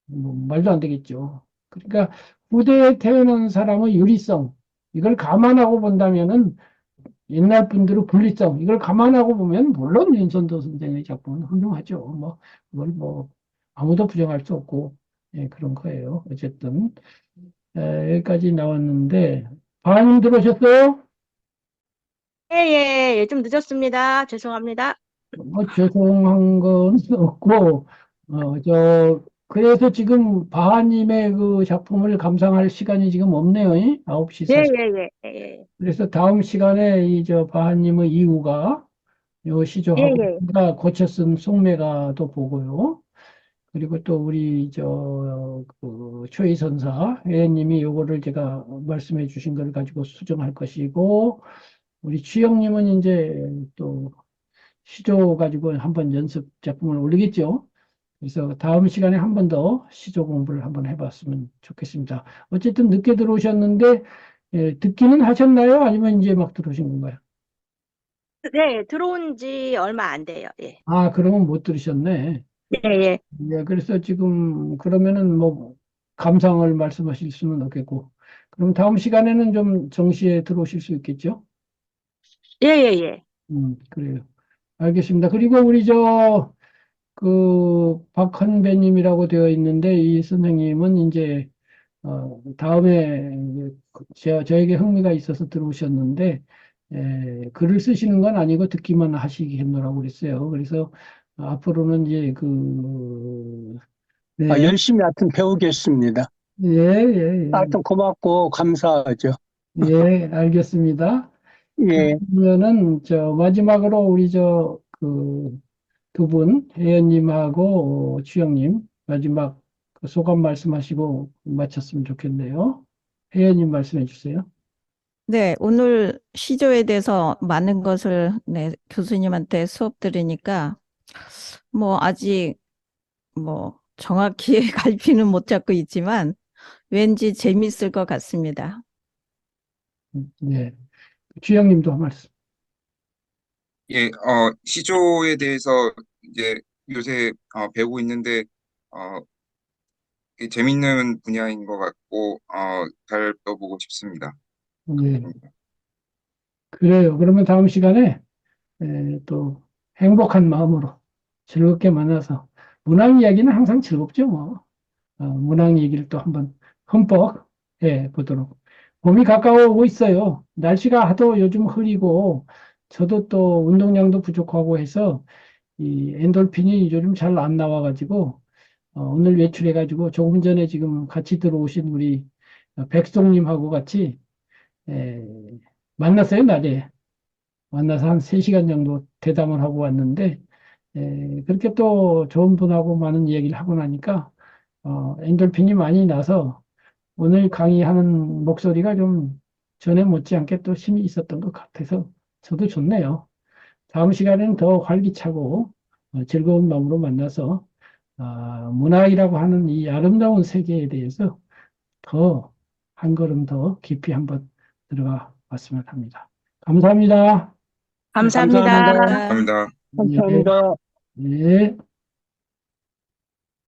말도 안 되겠죠. 그러니까 후대에 태어난 사람의 유리성 이걸 감안하고 본다면은 옛날 분들의 분리성 이걸 감안하고 보면 물론 윤선도 선생의 작품은 훌륭하죠. 뭐 그걸 뭐 아무도 부정할 수 없고 예, 그런 거예요. 어쨌든 여기까지 나왔는데 반응 들어오셨어요? 예, 예, 예, 좀 늦었습니다. 죄송합니다. 뭐 죄송한 건 없고 그래서 지금 바하님의 그 작품을 감상할 시간이 지금 없네요. 9시 예, 40. 예, 예, 예, 그래서 다음 시간에 바하님의 이후가 요 예, 시조하고 예, 제가 고쳐 쓴 송매가도 보고요. 그리고 또 우리 그 최희선사 회원님이 요거를 제가 말씀해 주신 걸 가지고 수정할 것이고 우리 주영님은 이제 또 시조 가지고 한번 연습 작품을 올리겠죠. 그래서 다음 시간에 한 번 더 시조 공부를 한번 해봤으면 좋겠습니다. 어쨌든 늦게 들어오셨는데 듣기는 하셨나요? 아니면 이제 막 들어오신 건가요? 네, 들어온 지 얼마 안 돼요. 예, 아, 그러면 못 들으셨네. 예, 예, 예, 그래서 지금 그러면은 뭐 감상을 말씀하실 수는 없겠고, 그럼 다음 시간에는 좀 정시에 들어오실 수 있겠죠? 예, 예, 예. 그래요. 알겠습니다. 그리고 우리 박헌배님이라고 되어 있는데 이 선생님은 이제 다음에 이제 저에게 흥미가 있어서 들어오셨는데 글을 쓰시는 건 아니고 듣기만 하시겠노라고 그랬어요. 그래서 앞으로는 이제 네, 열심히 하여튼 배우겠습니다. 예, 예, 하여튼 고맙고 감사하죠. 예, 예, 알겠습니다. 예, 그러면은 마지막으로 우리 두 분, 혜연님하고 주영님 마지막 그 소감 말씀하시고 마쳤으면 좋겠네요. 혜연님 말씀해 주세요. 네, 오늘 시조에 대해서 많은 것을 네, 교수님한테 수업 들으니까 뭐 아직 뭐 정확히 갈피는 못 잡고 있지만 왠지 재밌을 것 같습니다. 네, 주영님도 한 말씀. 예, 시조에 대해서 이제 요새 배우고 있는데 어, 꽤 재밌는 분야인 것 같고 잘 배워보고 싶습니다. 네, 그래요. 그러면 다음 시간에 또 행복한 마음으로 즐겁게 만나서 문학 이야기는 항상 즐겁죠, 뭐. 문학 얘기를 또 한번 흠뻑 해 보도록. 봄이 가까워오고 있어요. 날씨가 하도 요즘 흐리고 저도 또 운동량도 부족하고 해서 이 엔돌핀이 요즘 잘 안 나와가지고 오늘 외출해가지고 조금 전에 지금 같이 들어오신 우리 백송님하고 같이 에, 만났어요, 낮에. 만나서 한 3시간 정도 대담을 하고 왔는데 그렇게 또 좋은 분하고 많은 얘기를 하고 나니까 엔돌핀이 많이 나서 오늘 강의하는 목소리가 좀 전에 못지않게 또 힘이 있었던 것 같아서 저도 좋네요. 다음 시간에는 더 활기차고 즐거운 마음으로 만나서 문학이라고 하는 이 아름다운 세계에 대해서 더 한 걸음 더 깊이 한번 들어가 봤으면 합니다. 감사합니다. 감사합니다. 감사합니다. 아, 감사합니다. 예, 감사합니다. 예.